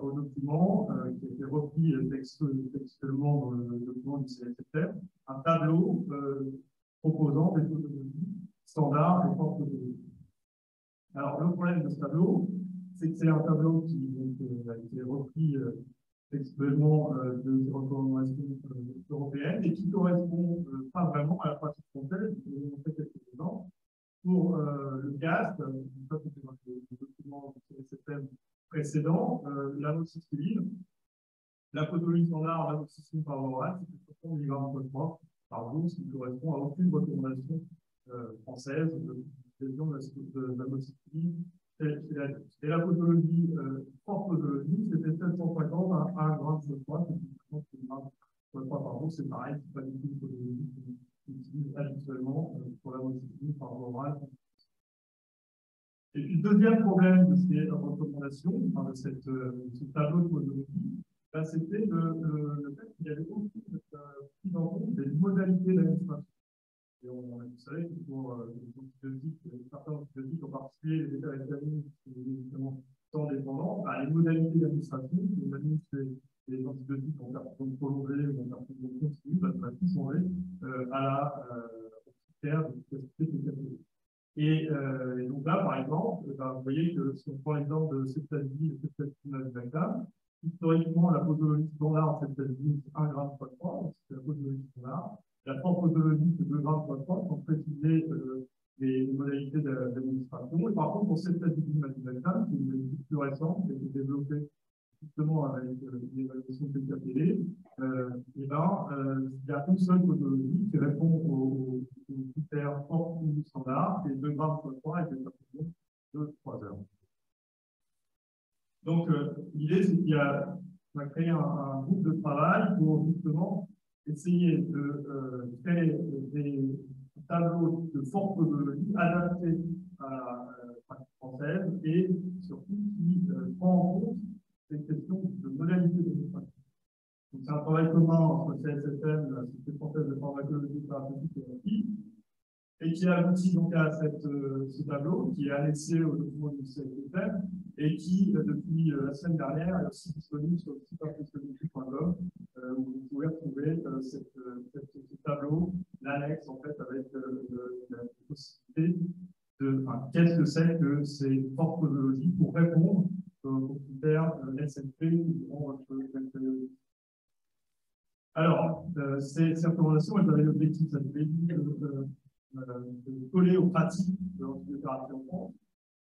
au document qui a été repris textuellement dans le document du CSFR, un tableau proposant des posologies standards et fortes posologies. Alors, le problème de ce tableau, c'est que c'est un tableau qui a été repris textuellement de recommandations européennes et qui ne correspond pas vraiment à la pratique française. Je vais vous montrer quelques exemples. Pour le gaz, ça c'était dans le document du CSFM précédent, l'amoxicilline, la posologie standard l'amoxicilline par oral, c'est 60 mg par jour, ce qui ne correspond à aucune recommandation française de l'amoxicilline. Et la posologie, forte posologie, c'était 750 à 1 g de poids, c'est 50 mg par jour, c'est pareil, c'est pas du tout une posologie qu'on utilise habituellement pour l'amoxicilline par oral. Et puis, le deuxième problème de ces recommandations, de ce tableau de posologie, ben, c'était le fait qu'il y avait aucune prise en compte des modalités d'administration. Et vous savez que pour les antibiotiques, certains antibiotiques, en particulier les bêta-lactamines, qui sont évidemment temps dépendants, les modalités d'administration, si on administre les antibiotiques en perfusion prolongée ou en perfusion continue, ça va tout changer au critère d'efficacité des catégories. Et donc là, par exemple, vous voyez que si on prend l'exemple de ceftaziline et ceftaziline, historiquement, la posologie standard en ceftaziline, c'est 1 g x 3, donc c'est la posologie standard. La forte posologie, c'est 2 g x 3, sans préciser les modalités d'administration. Et par contre, pour ceftaziline, qui est une modalité plus récente, qui a été développée justement avec l'évaluation de PKPD, il y a une seule posologie qui répond aux critères hors du standard, qui est 2 g x 3 et qui est perfusion de 3 heures. Donc, l'idée, c'est qu'il a créé un groupe de travail pour justement essayer de créer des tableaux de forte posologie adaptés à la pratique française et surtout qui prend en compte les questions de modalité d'administration. Donc, c'est un travail commun entre CSFM, la Société française de pharmacologie thérapeutique et l'API, et qui aboutit donc à ce tableau qui est annexé au document du CSFM et qui, depuis la semaine dernière, est aussi disponible sur le site infosolution.com où vous pouvez retrouver ce tableau, l'annexe en fait avec la possibilité de qu'est-ce que c'est que ces fortes posologies pour répondre aux critères SNP durant votre période. Alors, ces recommandations, elles avaient l'objectif, ça devait dire, de coller aux pratiques de l'antibiothérapie en France.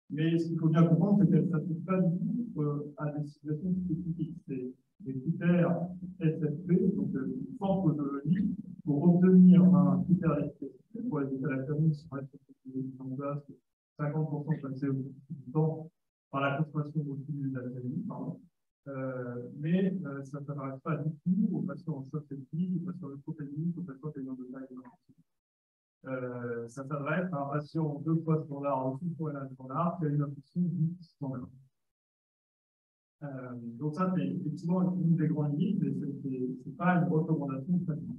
Mais ce qu'il faut bien comprendre, c'est qu'elles ne s'appliquent pas du tout à des situations spécifiques. C'est des critères SFP, donc une forte posologie, pour obtenir un critère d'efficacité pour les bêta-lactamines sur en place 50% passé du temps par la consommation continue de la thalidomide, pardon. Mais ça ne s'adresse pas du tout aux patients en choc septique, aux patients leucopéniques, aux patients ayant de taille ça s'adresse à un patient 2 fois standard ou 6 fois standard qui a une infection dite standard. Donc ça, c'est effectivement une des grandes limites, mais ce n'est pas une recommandation de traitement.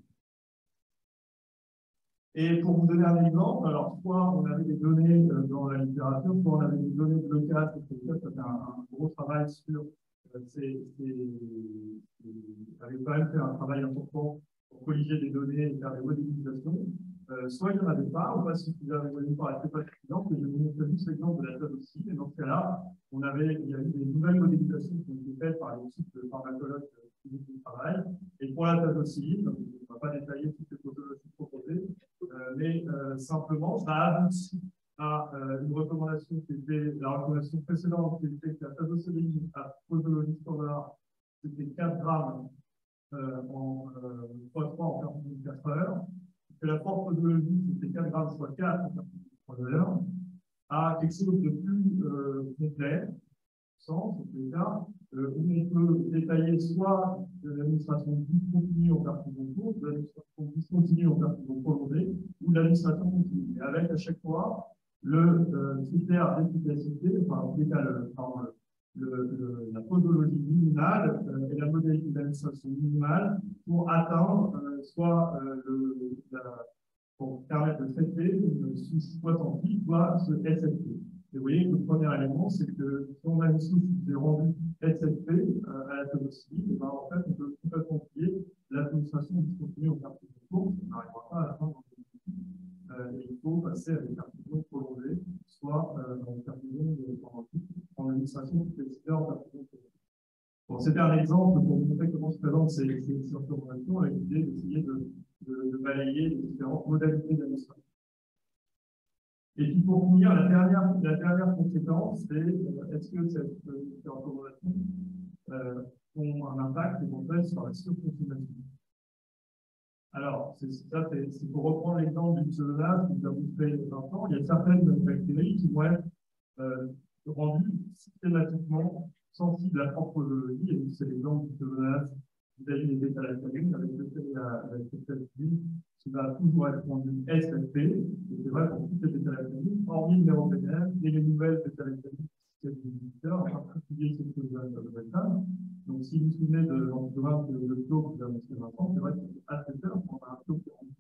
Et pour vous donner un exemple, alors soit on avait des données dans la littérature, soit on avait des données de blocage, parce que ça fait un gros travail sur avait quand même fait un travail important pour colliger des données et faire des modélisations. Soit il n'y en avait pas, ou pas suffisamment, les données n'étaient pas suffisantes, mais je vous montre juste l'exemple de la thèse aussi. Et dans ce cas-là, il y a eu des nouvelles modélisations qui ont été faites par l'équipe de pharmacologues qui travaillent. Et pour la tazocilline, on ne va pas détailler toutes les posologies proposées, mais simplement, ça a abouti à une recommandation qui était la recommandation précédente, qui était que la tazocilline à posologie standard, c'était 4 grammes en 3 en 44 heures, que la force posologie, c'était 4 grammes soit 4 en 3 heures, à quelque chose de plus complet, sens, en tous les cas, où on peut détailler soit de l'administration discontinue en perfusion courte, de l'administration discontinue en perfusion prolongée, ou de l'administration continue. Et avec à chaque fois le critère d'efficacité, enfin en tout cas la posologie minimale et la modalité d'administration minimale pour atteindre soit pour permettre de traiter une souche soit sensible, soit ce SFP. Et vous voyez que le premier élément, c'est que si on a une souche qui est rendue SFP à la tazocilline, ben en fait, on peut complètement oublier l'administration discontinue en perfusion courte, on n'arrivera pas à la fin et il faut passer à des perfusions prolongées, soit en perfusion en administration supérieure en perfusion prolongée. Bon, c'était un exemple pour vous montrer comment se présentent ces recommandations avec l'idée d'essayer de balayer les différentes modalités d'administration. Et puis pour finir, la dernière conséquence, c'est est-ce que ces recommandations ont un impact éventuel sur la surconsommation? Alors, c'est pour reprendre l'exemple du pseudonase que nous avons fait maintenant, il y a certaines bactéries qui vont être rendues systématiquement sensibles à la propre posologie, et c'est l'exemple du pseudonase vis-à-vis des bêta-lactamines avec le pseudonase qui va toujours être rendu SFP, et c'est vrai pour toutes les bêta-lactamines, hormis le méropénène et les nouvelles bêta-lactamines en particulier ces pseudonase bêta. Donc, si vous vous souvenez de l'antidote de Claude que vous avez mentionné maintenant, c'est vrai que c'est assez peur quand on a un taux qui est rendu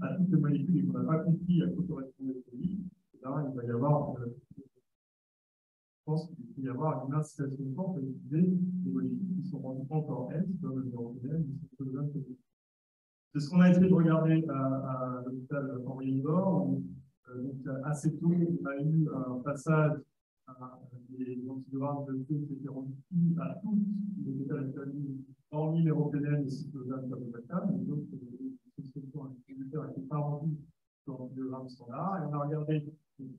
à toutes les molécules et qu'on n'a pas compris à quoi correspondent les produits. Là, il va y avoir, je pense qu'il peut y avoir une incitation forte à utiliser des molécules qui sont rendues encore S, comme le méropénène ou ces pseudonase. C'est ce qu'on a essayé de regarder à l'hôpital Henri Libor, où assez tôt, on a eu un passage des antidogrammes de feu qui étaient rendus à toutes les bêta-lactamines, hormis méropénène et cyclosane tabobactam, et d'autres inhibiteurs n'étaient pas rendus sur l'antidogramme standard. Et on a regardé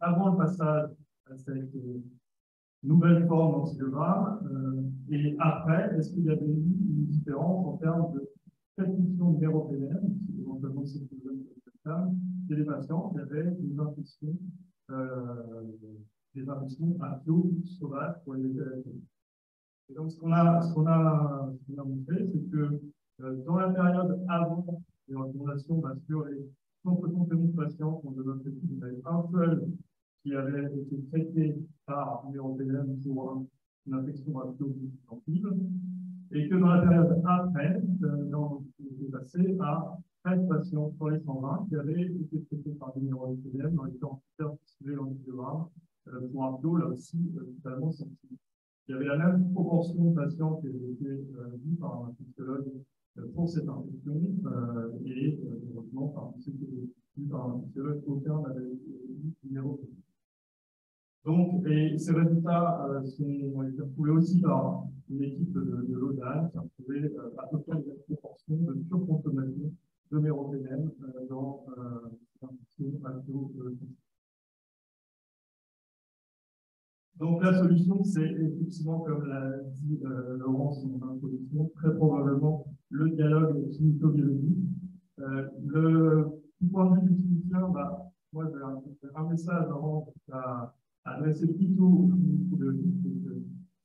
avant le passage à cette nouvelle forme d'antidogramme, et après, est-ce qu'il y avait eu une différence en termes de transmission de méropénène, éventuellement cyclosane tabobactam, chez les patients qui avaient une infection des infections à flot sauvage pour les bêta-lactamines. Et donc, ce qu'on a montré, c'est que dans la période avant les recommandations sur les 170 patients qu'on donne notre étude, il y avait un seul qui avait été traité par méropénène pour une infection à flot sensible, et que dans la période après, on est passé à 13 patients sur les 120 qui avaient été traités par des méropénènes dans les quantitaires de l'antidogramme pour un flot, là aussi, totalement sensible. Il y avait la même proportion de patients qui avaient été vus par un infectiologue pour cette infection, et heureusement, par ceux qui étaient vus par un infectiologue, aucun n'avait eu numéro. Donc, et ces résultats ont été retrouvés aussi par une équipe de Lausanne qui a retrouvé à peu près la même proportion de surconsommation de méropénène dans l'infection à flot sensible. Donc, la solution, c'est effectivement, comme l'a dit Laurence dans son introduction, très probablement le dialogue clinico-biologique. Du point de vue du clinicien, moi, j'ai un message avant à adresser plutôt au ministre de l'Économie, c'est que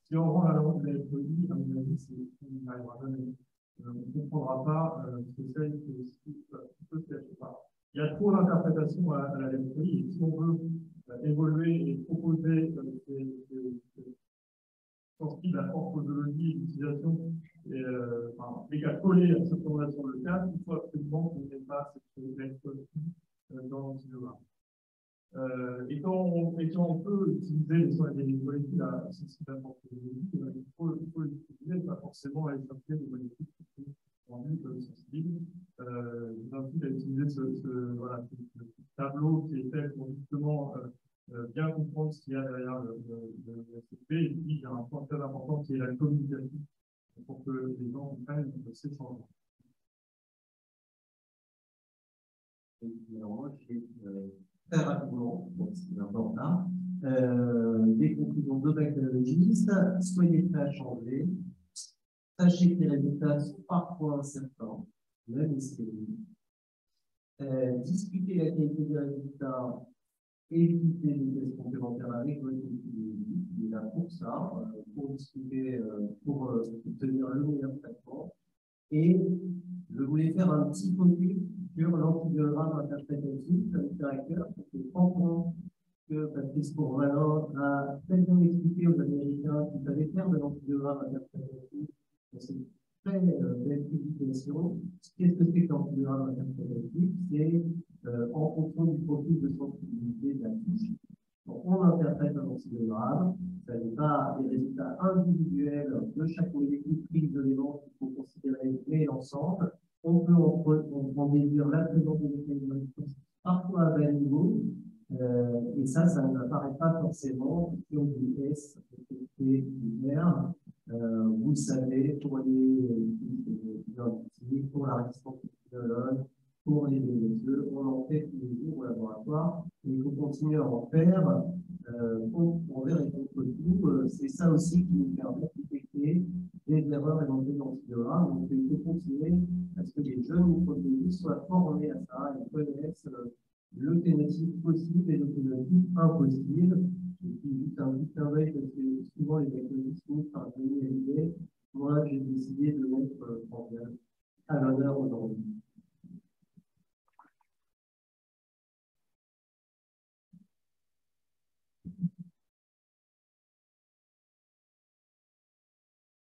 si on rend la langue de la FOI, à mon avis, on n'arrivera jamais. On ne comprendra pas ce que c'est que peut se cacher pas. Il y a trop d'interprétations à la FOI, et si on veut évoluer et proposer des sensibles à morphologie, l'utilisation, enfin, les cas collés à cette formation locale, il faut absolument qu'on n'ait pas cette lettre dans l'antidogramme. Et quand on peut utiliser les molécules à sensibles à morphologie, il faut les utiliser, pas forcément aller chercher des molécules qui sont rendues sensibles. J'incite à utiliser ce tableau qui est fait pour justement bien comprendre ce qu'il y a derrière le SCP. Et puis, il y a un point très important qui est la communication pour que les gens comprennent ces changements. Alors, moi, très rapidement, c'est important, des conclusions de bactériologistes. Soyez prêts à changer. Sachez que les résultats sont parfois incertains, même stériles. Discuter la qualité des résultats, éviter les tests complémentaires avec votre équipe. Il est là pour ça, pour discuter, pour obtenir le meilleur traitement. Et je voulais faire un petit focus sur l'antibiogramme interprétatif avec caractère, parce que franchement, que Patrice Courvalin a tellement expliqué aux Américains qu'ils allaient faire de l'antibiogramme interprétatif. C'est une très belle publication. Qu'est-ce que c'est que l'antibiogramme interprétatif? C'est en fonction du profil de sensibilité de la fiche. Donc, on interprète un antibiogramme, ça n'est pas des résultats individuels de chaque molécule prise de l'élément qu'il faut considérer, mais l'ensemble. On peut en déduire la présence de mécanismes parfois à bas niveau, et ça n'apparaît pas forcément si on dit S, T, R. Vous le savez, pour les identités, pour la résistance epidémiologique, pour les BSE, on en fait tous les jours au laboratoire, et il faut continuer à en faire pour vers et contre tout. C'est ça aussi qui nous permet de détecter des erreurs éventuelles d'antibiogramme. Donc, il faut continuer à ce que les jeunes microbiologistes soient formés à ça et connaissent le phénotype possible et le phénotype impossible. Et puis, juste un petit clin d'œil, parce que souvent les bactériologistes finissent par venir élever. Moi, j'ai décidé de mettre à l'honneur aujourd'hui.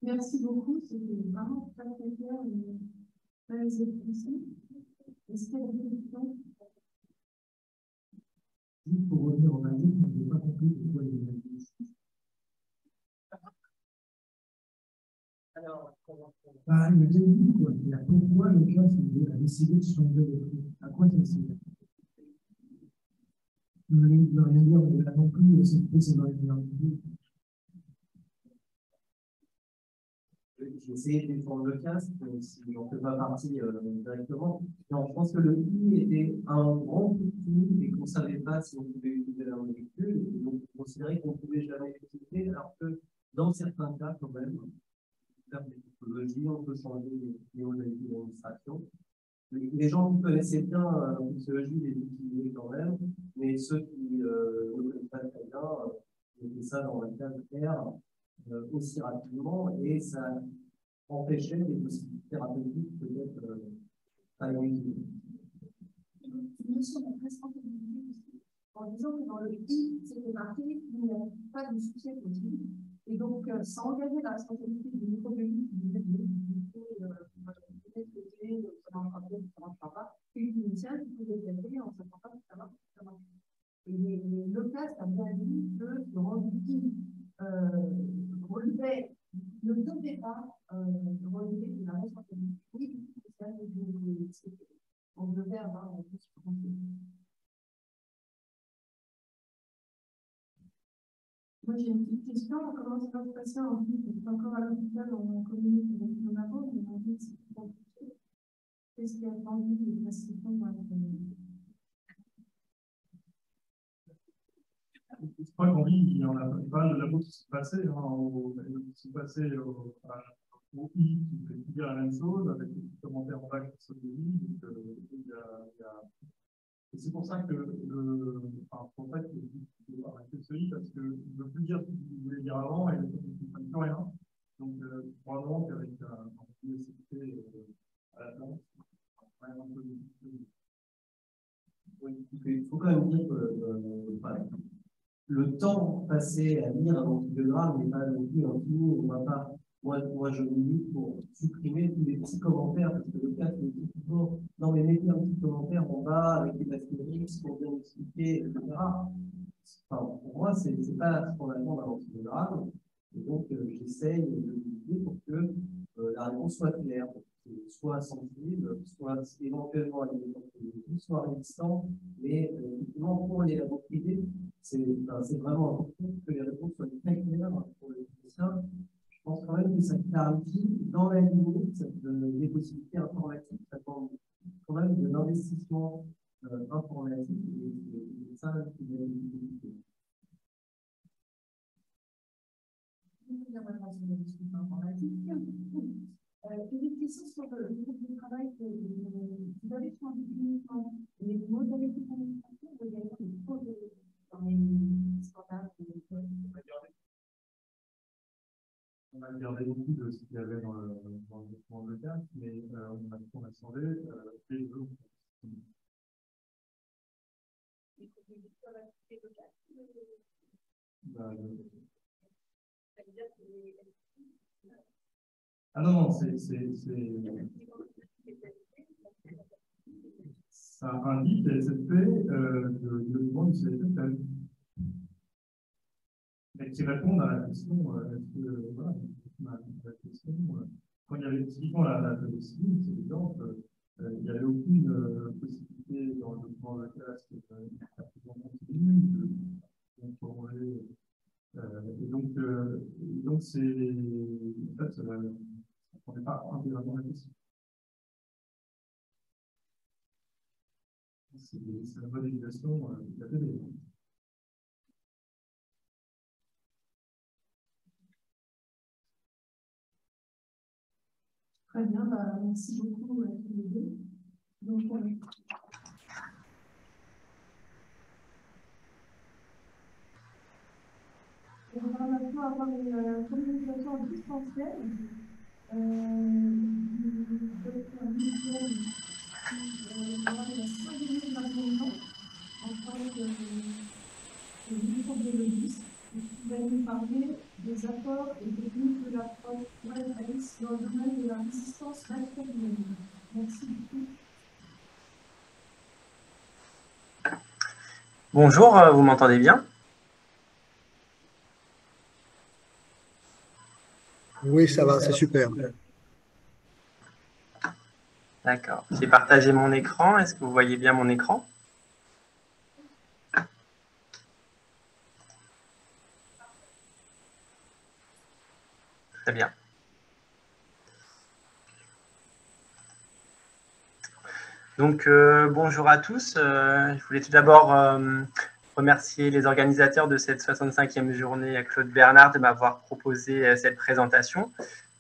Merci beaucoup, c'était vraiment très très clair et très explicite. Est-ce qu'il y a des questions? Juste pour revenir en Asie, je n'ai pas compris pourquoi il y a Alors, le début, quoi. Pourquoi le classe a décidé de changer de prix? À quoi ça sert? Je ne veux rien dire, mais là non plus, c'est dans les universités. J'ai essayé de défendre le casque, si j'en fais pas partie directement. Non, je pense que le I était un grand outil et qu'on ne savait pas si on pouvait utiliser la molécule, et donc on considérait qu'on ne pouvait jamais l'utiliser, alors que dans certains cas, quand même, en termes de technologie, on peut changer les modalités d'administration. Les gens qui connaissaient bien la physiologie les utilisaient quand même, mais ceux qui ne connaissaient pas très bien mettaient ça dans la case R aussi rapidement, et ça empêchait des possibilités thérapeutiques peut-être à utiliser. Une notion de responsabilité aussi, en disant que dans le I, c'était marqué qu'il n'y a pas de succès possible, et donc ça engageait la responsabilité du microbiologiste qui disait peut-être que ça ne marchera pas, ça ne marchera pas, et du clinicien qui pouvait traiter en ne sachant pas si ça marche ou ça marche. Et le cas, ça a bien dit que le rendu relevait, ne devait pas relever de la responsabilité ni du clinicien ni du microbiologiste. On devait avoir un peu sur le. Moi, j'ai une petite question. Comment ça va se passer en vie? C'est encore à l'hôpital, on communique avec nos labos, mais en vie, c'est plus compliqué. Qu'est-ce qui a attendu les prescriptions dans la communauté? Je crois qu'en ligne, il y en a pas mal de labos qui sont passés, qui sont passés au I, qui fait dire la même chose, avec des commentaires en bac sur le I. Et c'est pour ça que en fait, je vais arrêter celui parce que je ne veux plus dire ce que je voulais dire avant et je ne comprends plus rien. Donc, probablement qu'avec un université à la planche, c'est un peu difficile. Oui, il faut quand même dire que le temps passé à lire un antibiogramme n'est pas non plus infini. On va pas, moi, je milite pour supprimer tous les petits commentaires, parce que le cas, c'est toujours, non, mais mettez un petit commentaire en bas avec les astérisques pour bien expliquer, etc. Enfin, pour moi, c'est pas ce qu'on attend d'un antibiogramme. Et donc, j'essaye de militer pour que la réponse soit claire, soit sensible, soit éventuellement alimentant, soit résistant, mais effectivement, pour les labos privés, c'est vraiment important que les réponses soient très claires pour les physiciens. Je pense quand même que ça clarifie dans la limite des possibilités informatiques. Ça demande quand même de l'investissement informatique et ça, c'est une difficulté. Une question sur le groupe de travail que vous avez changé uniquement les modalités de communication ou également les projets dans les standards de l'école. On a regardé beaucoup de ce qu'il y avait dans le document de cas, mais on a changé les deux. Ah non, ça indique les SFP de documents du CFP et qui répondent à la question est-ce que, voilà, la question, quand il y avait typiquement la pédophilie, c'est évident qu'il n'y avait aucune possibilité dans le document de classe de contrôler. Et donc c'est en fait, on n'est pas intégralement la question. C'est la modélisation de la télé. Très bien, merci beaucoup à tous les deux. Donc, on va maintenant avoir une communication en distanciel. Docteur Michel, qui aura la 5 minutes de la réunion en tant que microbiologiste, qui va nous parler des apports et techniques de l'approche Web-Alice dans le domaine de la résistance bactérienne. Merci beaucoup. Bonjour, vous m'entendez bien? Oui, ça va, c'est super. D'accord. J'ai partagé mon écran. Est-ce que vous voyez bien mon écran? Très bien. Donc, bonjour à tous. Je voulais tout d'abord remercier les organisateurs de cette 65e journée à Claude Bernard de m'avoir proposé cette présentation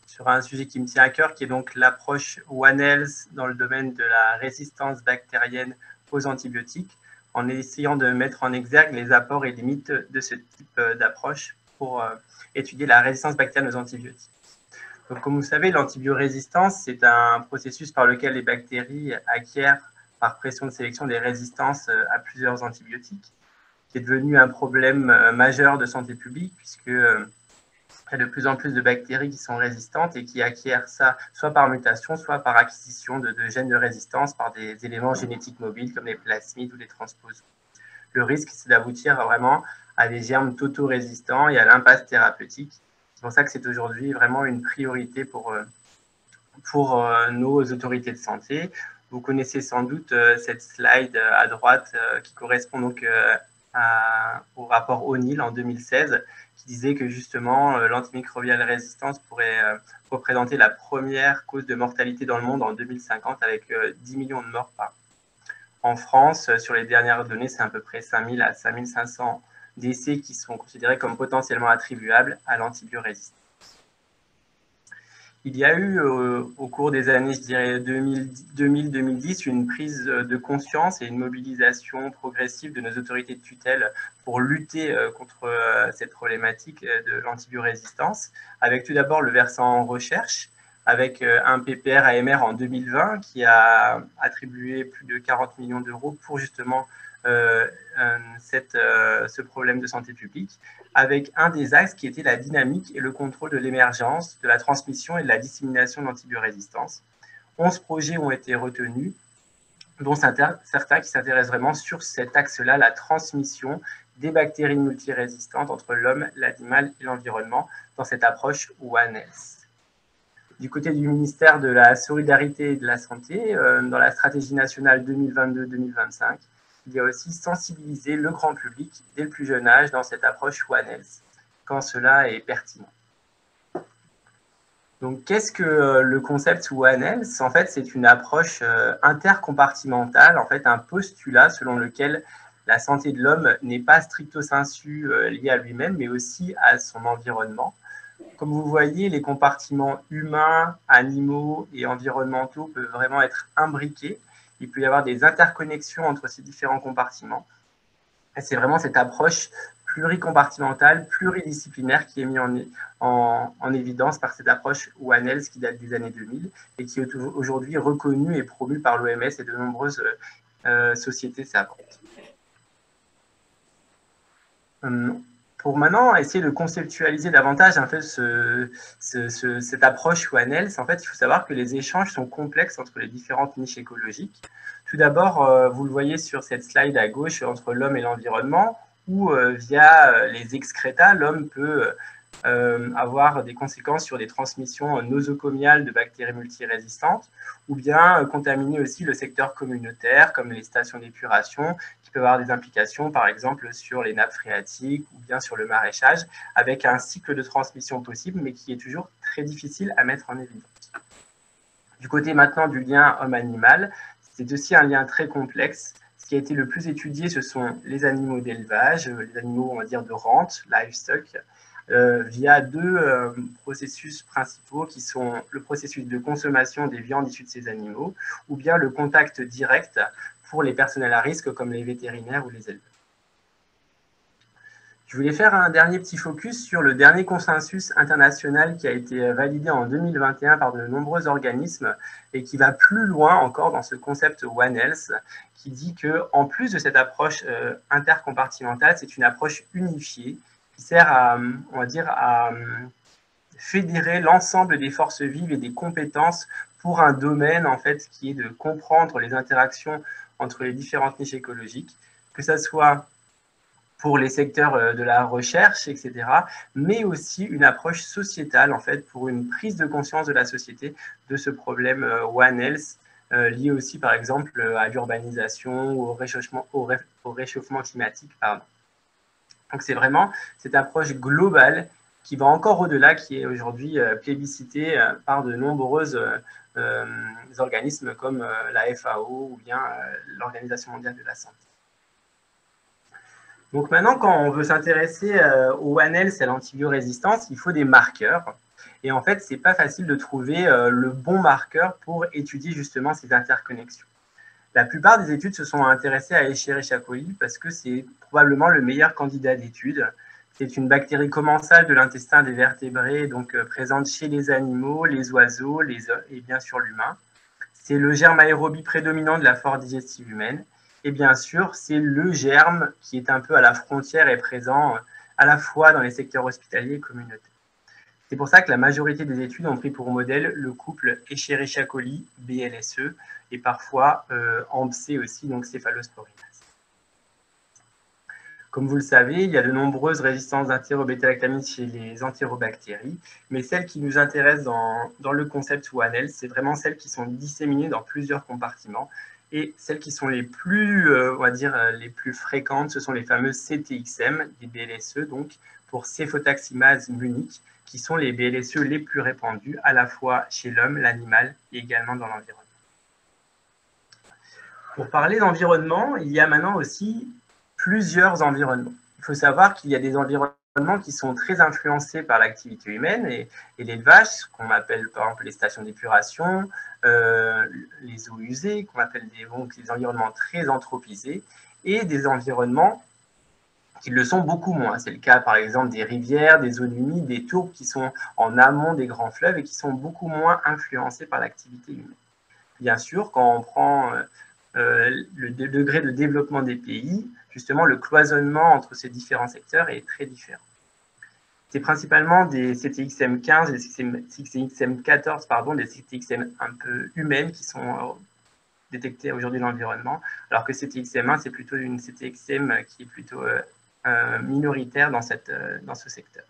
sur un sujet qui me tient à cœur, qui est donc l'approche One Health dans le domaine de la résistance bactérienne aux antibiotiques, en essayant de mettre en exergue les apports et limites de ce type d'approche pour étudier la résistance bactérienne aux antibiotiques. Donc, comme vous le savez, l'antibiorésistance, c'est un processus par lequel les bactéries acquièrent par pression de sélection des résistances à plusieurs antibiotiques, qui est devenu un problème majeur de santé publique, puisque il y a de plus en plus de bactéries qui sont résistantes et qui acquièrent ça soit par mutation, soit par acquisition de gènes de résistance par des éléments génétiques mobiles comme les plasmides ou les transposons. Le risque, c'est d'aboutir vraiment à des germes totaux-résistants et à l'impasse thérapeutique. C'est pour ça que c'est aujourd'hui vraiment une priorité pour nos autorités de santé. Vous connaissez sans doute cette slide à droite qui correspond donc au rapport O'Neill en 2016, qui disait que justement l'antimicrobielle résistance pourrait représenter la première cause de mortalité dans le monde en 2050 avec 10 millions de morts par an. En France, sur les dernières données, c'est à peu près 5000 à 5500 décès qui sont considérés comme potentiellement attribuables à l'antibiorésistance. Il y a eu au cours des années, je dirais 2000-2010, une prise de conscience et une mobilisation progressive de nos autorités de tutelle pour lutter contre cette problématique de l'antibiorésistance, avec tout d'abord le versant recherche, avec un PPR AMR en 2020 qui a attribué plus de 40 millions d'euros pour justement ce problème de santé publique, avec un des axes qui était la dynamique et le contrôle de l'émergence, de la transmission et de la dissémination de l'antibiorésistance. 11 projets ont été retenus, dont certains qui s'intéressent vraiment sur cet axe-là, la transmission des bactéries multirésistantes entre l'homme, l'animal et l'environnement, dans cette approche One Health. Du côté du ministère de la Solidarité et de la Santé, dans la stratégie nationale 2022-2025, il y a aussi sensibiliser le grand public dès le plus jeune âge dans cette approche One Health, quand cela est pertinent. Donc, qu'est-ce que le concept One Health? En fait, c'est une approche intercompartimentale, en fait, un postulat selon lequel la santé de l'homme n'est pas stricto sensu liée à lui-même, mais aussi à son environnement. Comme vous voyez, les compartiments humains, animaux et environnementaux peuvent vraiment être imbriqués. Il peut y avoir des interconnexions entre ces différents compartiments. Et c'est vraiment cette approche pluricompartimentale, pluridisciplinaire qui est mise en évidence par cette approche One Health qui date des années 2000 et qui est aujourd'hui reconnue et promue par l'OMS et de nombreuses sociétés savantes. Pour maintenant essayer de conceptualiser davantage en fait, cette approche One Health, en fait, il faut savoir que les échanges sont complexes entre les différentes niches écologiques. Tout d'abord, vous le voyez sur cette slide à gauche, entre l'homme et l'environnement, où via les excréta, l'homme peut avoir des conséquences sur des transmissions nosocomiales de bactéries multirésistantes, ou bien contaminer aussi le secteur communautaire, comme les stations d'épuration, qui peuvent avoir des implications, par exemple, sur les nappes phréatiques, ou bien sur le maraîchage, avec un cycle de transmission possible, mais qui est toujours très difficile à mettre en évidence. Du côté maintenant du lien homme-animal, c'est aussi un lien très complexe. Ce qui a été le plus étudié, ce sont les animaux d'élevage, les animaux, on va dire, de rente, livestock, via deux processus principaux qui sont le processus de consommation des viandes issues de ces animaux ou bien le contact direct pour les personnels à risque comme les vétérinaires ou les éleveurs. Je voulais faire un dernier petit focus sur le dernier consensus international qui a été validé en 2021 par de nombreux organismes et qui va plus loin encore dans ce concept One Health qui dit qu'en plus de cette approche intercompartimentale, c'est une approche unifiée qui sert à, on va dire, à fédérer l'ensemble des forces vives et des compétences pour un domaine en fait qui est de comprendre les interactions entre les différentes niches écologiques, que ce soit pour les secteurs de la recherche, etc., mais aussi une approche sociétale en fait pour une prise de conscience de la société de ce problème One Health lié aussi par exemple à l'urbanisation ou au réchauffement climatique, pardon. Donc, c'est vraiment cette approche globale qui va encore au-delà, qui est aujourd'hui plébiscitée par de nombreux organismes comme la FAO ou bien l'Organisation mondiale de la santé. Donc, maintenant, quand on veut s'intéresser au One Health et à l'antibiorésistance, il faut des marqueurs. Et en fait, ce n'est pas facile de trouver le bon marqueur pour étudier justement ces interconnexions. La plupart des études se sont intéressées à Escherichia coli parce que c'est probablement le meilleur candidat d'étude. C'est une bactérie commensale de l'intestin des vertébrés, donc présente chez les animaux, les oiseaux et bien sûr l'humain. C'est le germe aérobie prédominant de la flore digestive humaine. Et bien sûr, c'est le germe qui est un peu à la frontière et présent à la fois dans les secteurs hospitaliers et communautaires. C'est pour ça que la majorité des études ont pris pour modèle le couple Escherichia coli, BLSE, et parfois AMP-C aussi, donc céphalosporinase. Comme vous le savez, il y a de nombreuses résistances d'entérobêta-lactamines chez les entérobactéries, mais celles qui nous intéressent dans le concept One Health, c'est vraiment celles qui sont disséminées dans plusieurs compartiments. Et celles qui sont les plus, on va dire, les plus fréquentes, ce sont les fameuses CTXM, des BLSE, donc pour céphotaximase munique, qui sont les BLSE les plus répandus, à la fois chez l'homme, l'animal et également dans l'environnement. Pour parler d'environnement, il y a maintenant aussi plusieurs environnements. Il faut savoir qu'il y a des environnements qui sont très influencés par l'activité humaine et l'élevage, ce qu'on appelle par exemple les stations d'épuration, les eaux usées, qu'on appelle des environnements très anthropisés, et des environnements qui le sont beaucoup moins. C'est le cas par exemple des rivières, des zones humides, des tourbes qui sont en amont des grands fleuves et qui sont beaucoup moins influencés par l'activité humaine. Bien sûr, quand on prend le degré de développement des pays, justement, le cloisonnement entre ces différents secteurs est très différent. C'est principalement des CTXM15 et des CTXM14, pardon, des CTXM un peu humaines qui sont détectées aujourd'hui dans l'environnement, alors que CTXM1, c'est plutôt une CTXM qui est plutôt minoritaire dans ce secteur.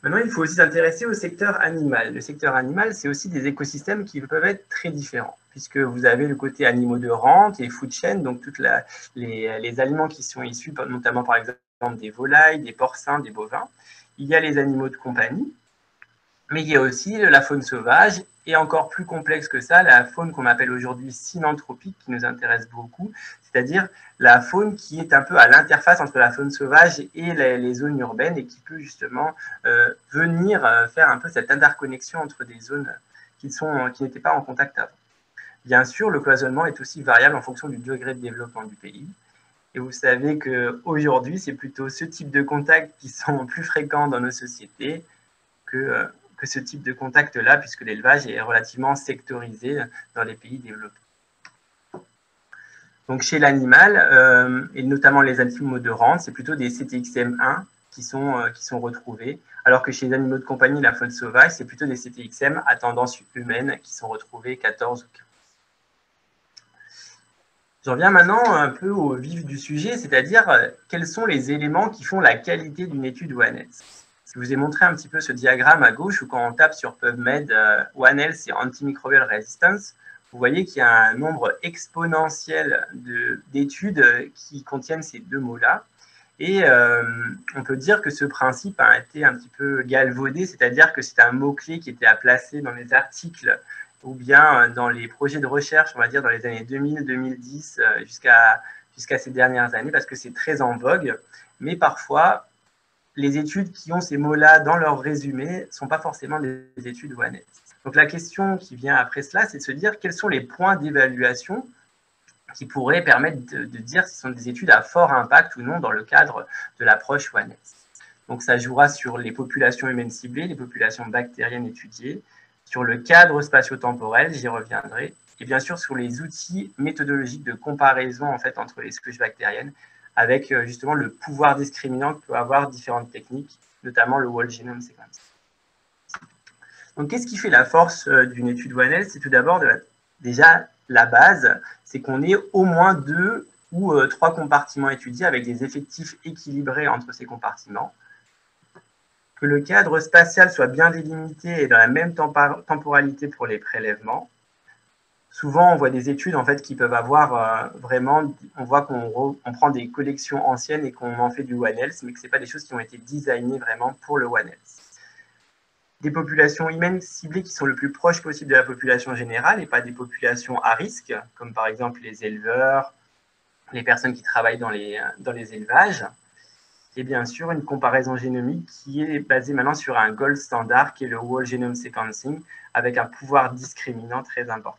Maintenant, il faut aussi s'intéresser au secteur animal. Le secteur animal, c'est aussi des écosystèmes qui peuvent être très différents, puisque vous avez le côté animaux de rente et food chain, donc tous les aliments qui sont issus, notamment par exemple des volailles, des porcins, des bovins. Il y a les animaux de compagnie, mais il y a aussi la faune sauvage, et encore plus complexe que ça, la faune qu'on appelle aujourd'hui synanthropique, qui nous intéresse beaucoup, c'est-à-dire la faune qui est un peu à l'interface entre la faune sauvage et les zones urbaines et qui peut justement venir faire un peu cette interconnexion entre des zones qui n'étaient pas en contact avant. Bien sûr, le cloisonnement est aussi variable en fonction du degré de développement du pays. Et vous savez qu'aujourd'hui, c'est plutôt ce type de contacts qui sont plus fréquents dans nos sociétés que ce type de contact-là, puisque l'élevage est relativement sectorisé dans les pays développés. Donc chez l'animal, et notamment les animaux de rente, c'est plutôt des CTXM1 qui sont retrouvés, alors que chez les animaux de compagnie, la faune sauvage, c'est plutôt des CTXM à tendance humaine qui sont retrouvés 14 ou 15. J'en viens maintenant un peu au vif du sujet, c'est-à-dire quels sont les éléments qui font la qualité d'une étude One Health. Je vous ai montré un petit peu ce diagramme à gauche où quand on tape sur PubMed One Health et Antimicrobial Resistance, vous voyez qu'il y a un nombre exponentiel d'études qui contiennent ces deux mots-là. Et on peut dire que ce principe a été un petit peu galvaudé, c'est-à-dire que c'est un mot-clé qui était à placer dans les articles ou bien dans les projets de recherche, on va dire dans les années 2000-2010 jusqu'à ces dernières années, parce que c'est très en vogue. Mais parfois, les études qui ont ces mots-là dans leur résumé ne sont pas forcément des études One Health. Donc la question qui vient après cela, c'est de se dire quels sont les points d'évaluation qui pourraient permettre de dire si ce sont des études à fort impact ou non dans le cadre de l'approche One Health. Donc ça jouera sur les populations humaines ciblées, les populations bactériennes étudiées, sur le cadre spatio-temporel, j'y reviendrai, et bien sûr sur les outils méthodologiques de comparaison en fait, entre les souches bactériennes, avec justement le pouvoir discriminant que peut avoir différentes techniques, notamment le whole genome sequencing. Donc, qu'est-ce qui fait la force d'une étude One Health? C'est tout d'abord déjà la base, c'est qu'on ait au moins 2 ou 3 compartiments étudiés avec des effectifs équilibrés entre ces compartiments, que le cadre spatial soit bien délimité et dans la même temporalité pour les prélèvements. Souvent, on voit des études en fait, qui peuvent avoir vraiment, on voit qu'on prend des collections anciennes et qu'on en fait du One Health, mais que ce n'est pas des choses qui ont été designées vraiment pour le One Health. Des populations humaines ciblées qui sont le plus proches possible de la population générale et pas des populations à risque, comme par exemple les éleveurs, les personnes qui travaillent dans les élevages. Et bien sûr, une comparaison génomique qui est basée maintenant sur un gold standard qui est le whole genome sequencing avec un pouvoir discriminant très important.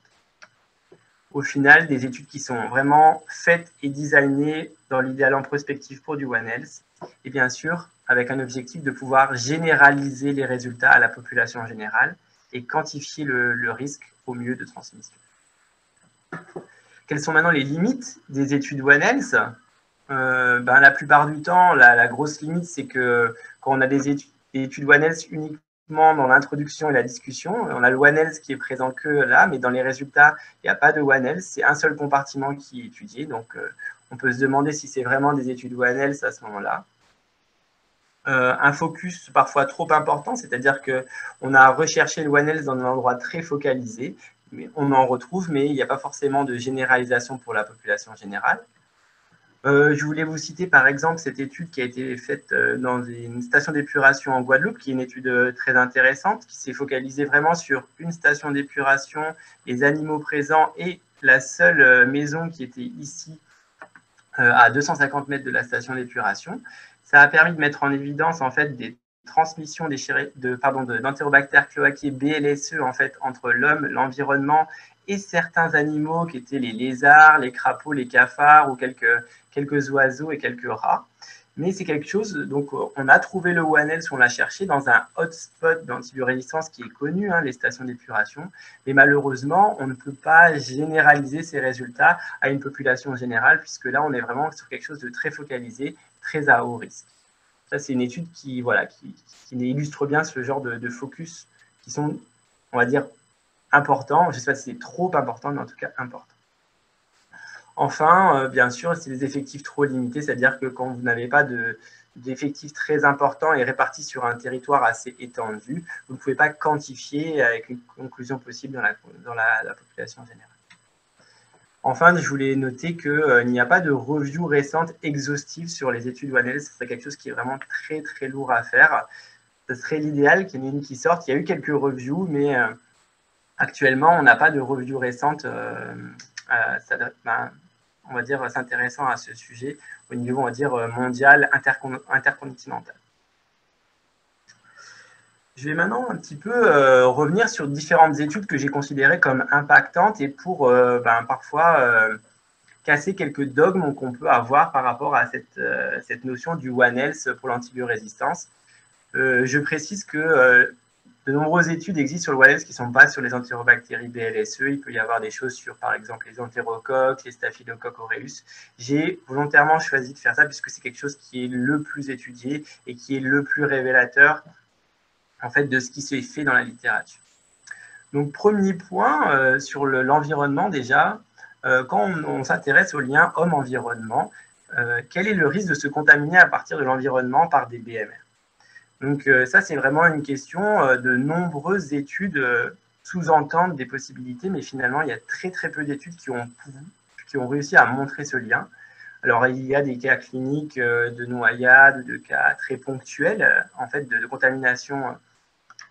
Au final, des études qui sont vraiment faites et designées dans l'idéal en prospective pour du One Health, et bien sûr, avec un objectif de pouvoir généraliser les résultats à la population générale et quantifier le risque au mieux de transmission. Quelles sont maintenant les limites des études One Health? La plupart du temps, la grosse limite, c'est que quand on a des études One Health uniquement dans l'introduction et la discussion, on a le One Health qui est présent que là, mais dans les résultats, il n'y a pas de One Health, c'est un seul compartiment qui est étudié, donc on peut se demander si c'est vraiment des études One Health à ce moment-là. Un focus parfois trop important, c'est-à-dire qu'on a recherché le One Health dans un endroit très focalisé, mais on en retrouve, mais il n'y a pas forcément de généralisation pour la population générale. Je voulais vous citer par exemple cette étude qui a été faite dans une station d'épuration en Guadeloupe, qui est une étude très intéressante, qui s'est focalisée vraiment sur une station d'épuration, les animaux présents et la seule maison qui était ici à 250 mètres de la station d'épuration. Ça a permis de mettre en évidence en fait des transmissions d'enterobactères cloaquiers BLSE en fait entre l'homme, l'environnement et certains animaux qui étaient les lézards, les crapauds, les cafards ou quelques oiseaux et quelques rats. Mais c'est quelque chose, donc on a trouvé le One Health, on l'a cherché dans un hotspot d'antibiorésistance qui est connu, hein, les stations d'épuration, mais malheureusement, on ne peut pas généraliser ces résultats à une population générale, puisque là, on est vraiment sur quelque chose de très focalisé, très à haut risque. Ça, c'est une étude qui illustre bien ce genre de focus qui sont, on va dire, importants. Je ne sais pas si c'est trop important, mais en tout cas importants. Enfin, bien sûr, c'est des effectifs trop limités, c'est-à-dire que quand vous n'avez pas d'effectifs très importants et répartis sur un territoire assez étendu, vous ne pouvez pas quantifier avec une conclusion possible dans la population générale. Enfin, je voulais noter qu'il n'y a pas de review récente exhaustive sur les études One Health. Ce serait quelque chose qui est vraiment très, très lourd à faire. Ce serait l'idéal qu'il y en ait une qui sorte. Il y a eu quelques reviews, mais actuellement, on n'a pas de review récente on va dire, s'intéressant à ce sujet au niveau, on va dire, mondial, intercontinental. Je vais maintenant un petit peu revenir sur différentes études que j'ai considérées comme impactantes et pour parfois casser quelques dogmes qu'on peut avoir par rapport à cette notion du One Health pour l'antibiorésistance. Je précise que de nombreuses études existent sur le One Health qui ne sont pas sur les entérobactéries BLSE. Il peut y avoir des choses sur, par exemple, les entérocoques, les staphylocoques aureus. J'ai volontairement choisi de faire ça puisque c'est quelque chose qui est le plus étudié et qui est le plus révélateur en fait, de ce qui se fait dans la littérature. Donc, premier point sur l'environnement déjà, quand on s'intéresse au lien homme-environnement, quel est le risque de se contaminer à partir de l'environnement par des BMR? Donc ça, c'est vraiment une question de nombreuses études sous-entendent des possibilités, mais finalement, il y a très, très peu d'études qui ont réussi à montrer ce lien. Alors, il y a des cas cliniques de noyade, de cas très ponctuels, en fait, de contamination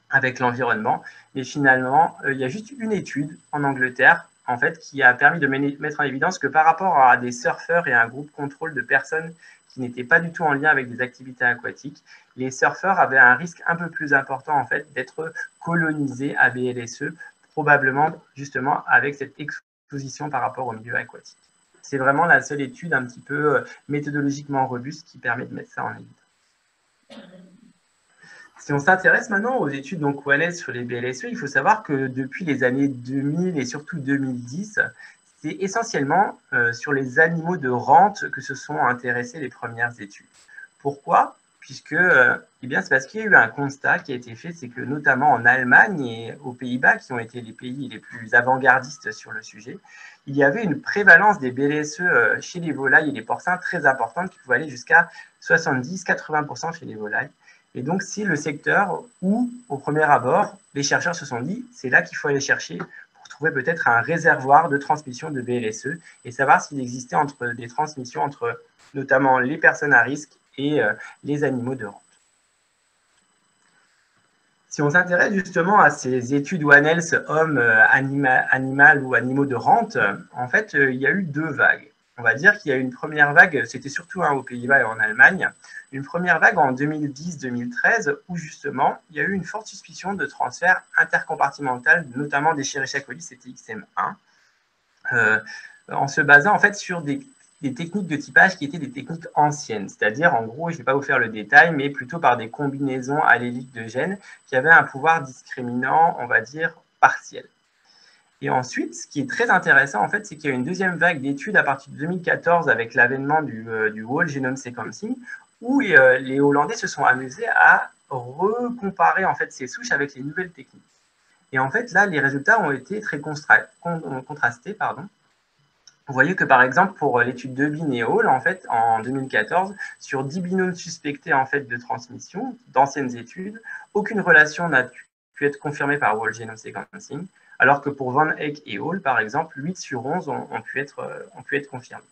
avec l'environnement. Mais finalement, il y a juste une étude en Angleterre, en fait, qui a permis de mettre en évidence que par rapport à des surfeurs et à un groupe contrôle de personnes qui n'étaient pas du tout en lien avec des activités aquatiques, les surfeurs avaient un risque un peu plus important en fait d'être colonisés à BLSE, probablement justement avec cette exposition par rapport au milieu aquatique. C'est vraiment la seule étude un petit peu méthodologiquement robuste qui permet de mettre ça en évidence. Si on s'intéresse maintenant aux études donc One Health sur les BLSE, il faut savoir que depuis les années 2000 et surtout 2010, c'est essentiellement sur les animaux de rente que se sont intéressées les premières études. Pourquoi? Puisque c'est parce qu'il y a eu un constat qui a été fait, c'est que notamment en Allemagne et aux Pays-Bas, qui ont été les pays les plus avant-gardistes sur le sujet, il y avait une prévalence des BLSE chez les volailles et les porcins très importante qui pouvait aller jusqu'à 70-80% chez les volailles. Et donc, c'est le secteur où, au premier abord, les chercheurs se sont dit, c'est là qu'il faut aller chercher pour trouver peut-être un réservoir de transmission de BLSE et savoir s'il existait des transmissions entre notamment les personnes à risque et les animaux de rente. Si on s'intéresse justement à ces études One Health hommes, animal ou animaux de rente, en fait, il y a eu deux vagues. On va dire qu'il y a eu une première vague, c'était surtout aux Pays-Bas et en Allemagne, une première vague en 2010-2013 où justement il y a eu une forte suspicion de transfert intercompartimental, notamment d'Escherichia coli, c'était XM1, en se basant en fait sur des techniques de typage qui étaient des techniques anciennes, c'est-à-dire en gros, je ne vais pas vous faire le détail, mais plutôt par des combinaisons alléliques de gènes qui avaient un pouvoir discriminant, on va dire, partiel. Et ensuite, ce qui est très intéressant, en fait, c'est qu'il y a une deuxième vague d'études à partir de 2014 avec l'avènement du Whole Genome Sequencing, où les Hollandais se sont amusés à recomparer en fait, ces souches avec les nouvelles techniques. Et en fait, là, les résultats ont été très contrastés. Vous voyez que, par exemple, pour l'étude de Bin et Hall, en fait, en 2014, sur 10 binômes suspectés en fait, de transmission, d'anciennes études, aucune relation n'a pu être confirmée par Whole Genome Sequencing, alors que pour Van Eyck et Hall, par exemple, 8 sur 11 ont pu être confirmés.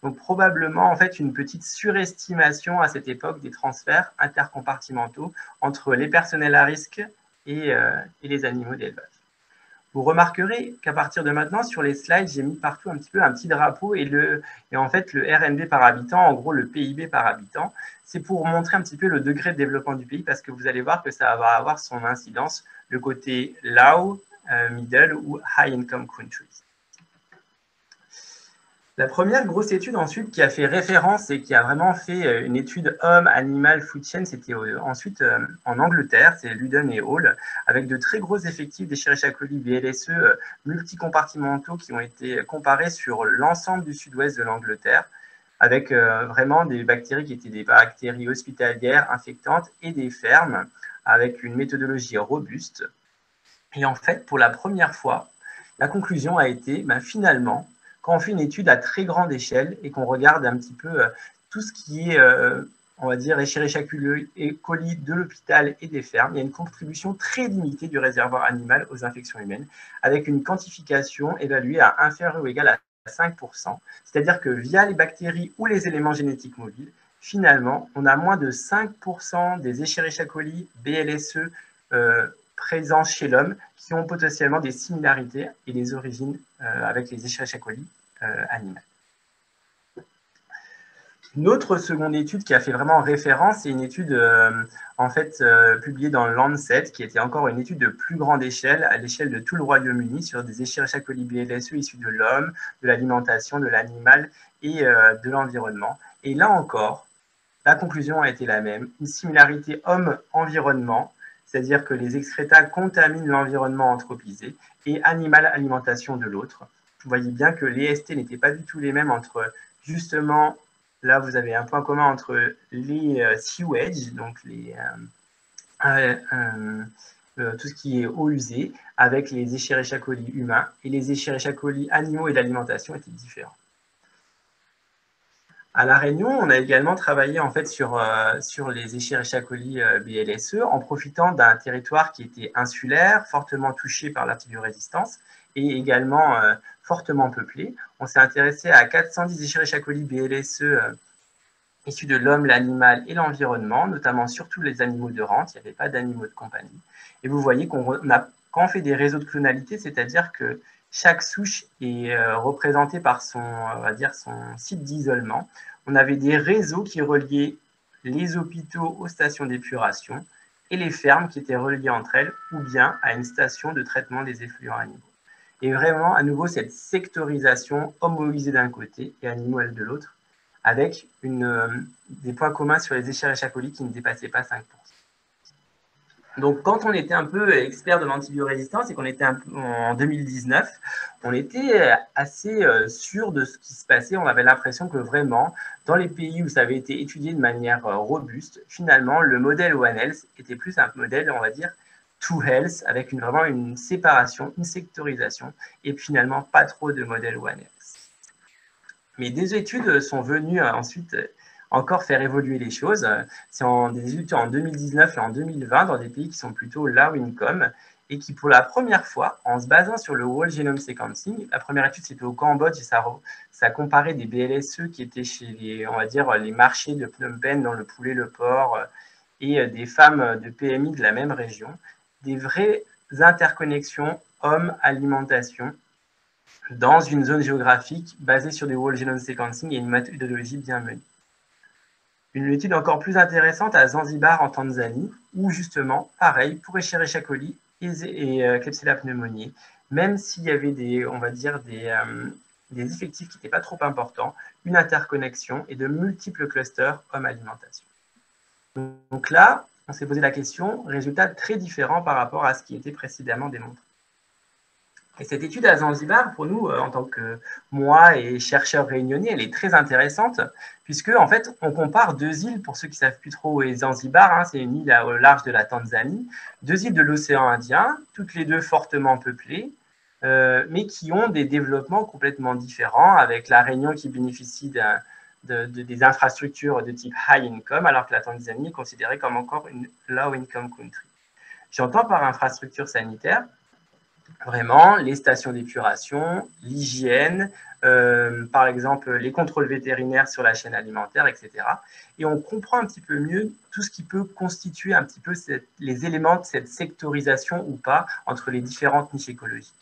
Donc, probablement, en fait, une petite surestimation à cette époque des transferts intercompartimentaux entre les personnels à risque et les animaux d'élevage. Vous remarquerez qu'à partir de maintenant, sur les slides, j'ai mis partout un petit drapeau et en fait, le RNB par habitant, en gros, le PIB par habitant, c'est pour montrer un petit peu le degré de développement du pays parce que vous allez voir que ça va avoir son incidence le côté low, middle ou high income countries. La première grosse étude ensuite qui a fait référence et qui a vraiment fait une étude homme, animal, food chain, c'était ensuite en Angleterre, c'est Luden et Hall, avec de très gros effectifs d'Escherichia coli BLSE multicompartimentaux qui ont été comparés sur l'ensemble du sud-ouest de l'Angleterre, avec vraiment des bactéries qui étaient des bactéries hospitalières, infectantes et des fermes, avec une méthodologie robuste. Et en fait, pour la première fois, la conclusion a été, finalement, quand on fait une étude à très grande échelle et qu'on regarde un petit peu tout ce qui est, on va dire, Escherichia coli de l'hôpital et des fermes, il y a une contribution très limitée du réservoir animal aux infections humaines, avec une quantification évaluée à inférieure ou égale à 5%. C'est-à-dire que via les bactéries ou les éléments génétiques mobiles, finalement, on a moins de 5% des Escherichia coli BLSE présents chez l'homme qui ont potentiellement des similarités et des origines avec les Escherichia coli animales. Une autre seconde étude qui a fait vraiment référence, c'est une étude publiée dans le Lancet, qui était encore une étude de plus grande échelle, à l'échelle de tout le Royaume-Uni, sur des Escherichia coli BLSE issus de l'homme, de l'alimentation, de l'animal et de l'environnement. Et là encore, la conclusion a été la même, une similarité homme-environnement, c'est-à-dire que les excrétas contaminent l'environnement anthropisé, et animal-alimentation de l'autre. Vous voyez bien que les ST n'étaient pas du tout les mêmes entre, justement, là vous avez un point commun entre les sewage, donc tout ce qui est eau usée, avec les Escherichia coli humains, et les Escherichia coli animaux et l'alimentation étaient différents. À La Réunion, on a également travaillé en fait sur les Escherichia coli BLSE en profitant d'un territoire qui était insulaire, fortement touché par l'antibiorésistance et également fortement peuplé. On s'est intéressé à 410 Escherichia coli BLSE issus de l'homme, l'animal et l'environnement, notamment surtout les animaux de rente, il n'y avait pas d'animaux de compagnie. Et vous voyez quand on fait des réseaux de clonalité, c'est-à-dire que chaque souche est représentée par son site d'isolement. On avait des réseaux qui reliaient les hôpitaux aux stations d'épuration et les fermes qui étaient reliées entre elles ou bien à une station de traitement des effluents animaux. Et vraiment, à nouveau, cette sectorisation homoïsée d'un côté et animale de l'autre, avec des points communs sur les Escherichia coli qui ne dépassaient pas 5%. Donc, quand on était un peu expert de l'antibiorésistance et qu'on était en 2019, on était assez sûr de ce qui se passait. On avait l'impression que vraiment, dans les pays où ça avait été étudié de manière robuste, finalement, le modèle One Health était plus un modèle, on va dire, Two Health, avec vraiment une séparation, une sectorisation, et finalement, pas trop de modèle One Health. Mais des études sont venues ensuite encore faire évoluer les choses. C'est des études en 2019 et en 2020 dans des pays qui sont plutôt low income et qui, pour la première fois, en se basant sur le whole genome sequencing, la première étude c'était au Cambodge et ça comparait des BLSE qui étaient chez les marchés de Phnom Penh dans le poulet, le porc et des femmes de PMI de la même région, des vraies interconnexions homme-alimentation dans une zone géographique basée sur des whole genome sequencing et une méthodologie bien menée. Une étude encore plus intéressante à Zanzibar en Tanzanie, où justement, pareil, pour Escherichia coli et Klebsiella pneumoniae, même s'il y avait des effectifs qui n'étaient pas trop importants, une interconnexion et de multiples clusters homme-alimentation. Donc là, on s'est posé la question, résultat très différent par rapport à ce qui était précédemment démontré. Et cette étude à Zanzibar, pour nous, en tant que moi et chercheurs réunionnais, elle est très intéressante, puisque en fait, on compare deux îles, pour ceux qui ne savent plus trop où est Zanzibar, c'est une île au large de la Tanzanie, deux îles de l'océan Indien, toutes les deux fortement peuplées, mais qui ont des développements complètement différents, avec la Réunion qui bénéficie des infrastructures de type high income, alors que la Tanzanie est considérée comme encore une low income country. J'entends par infrastructure sanitaire vraiment les stations d'épuration, l'hygiène, par exemple les contrôles vétérinaires sur la chaîne alimentaire, etc. Et on comprend un petit peu mieux tout ce qui peut constituer un petit peu les éléments de cette sectorisation ou pas entre les différentes niches écologiques.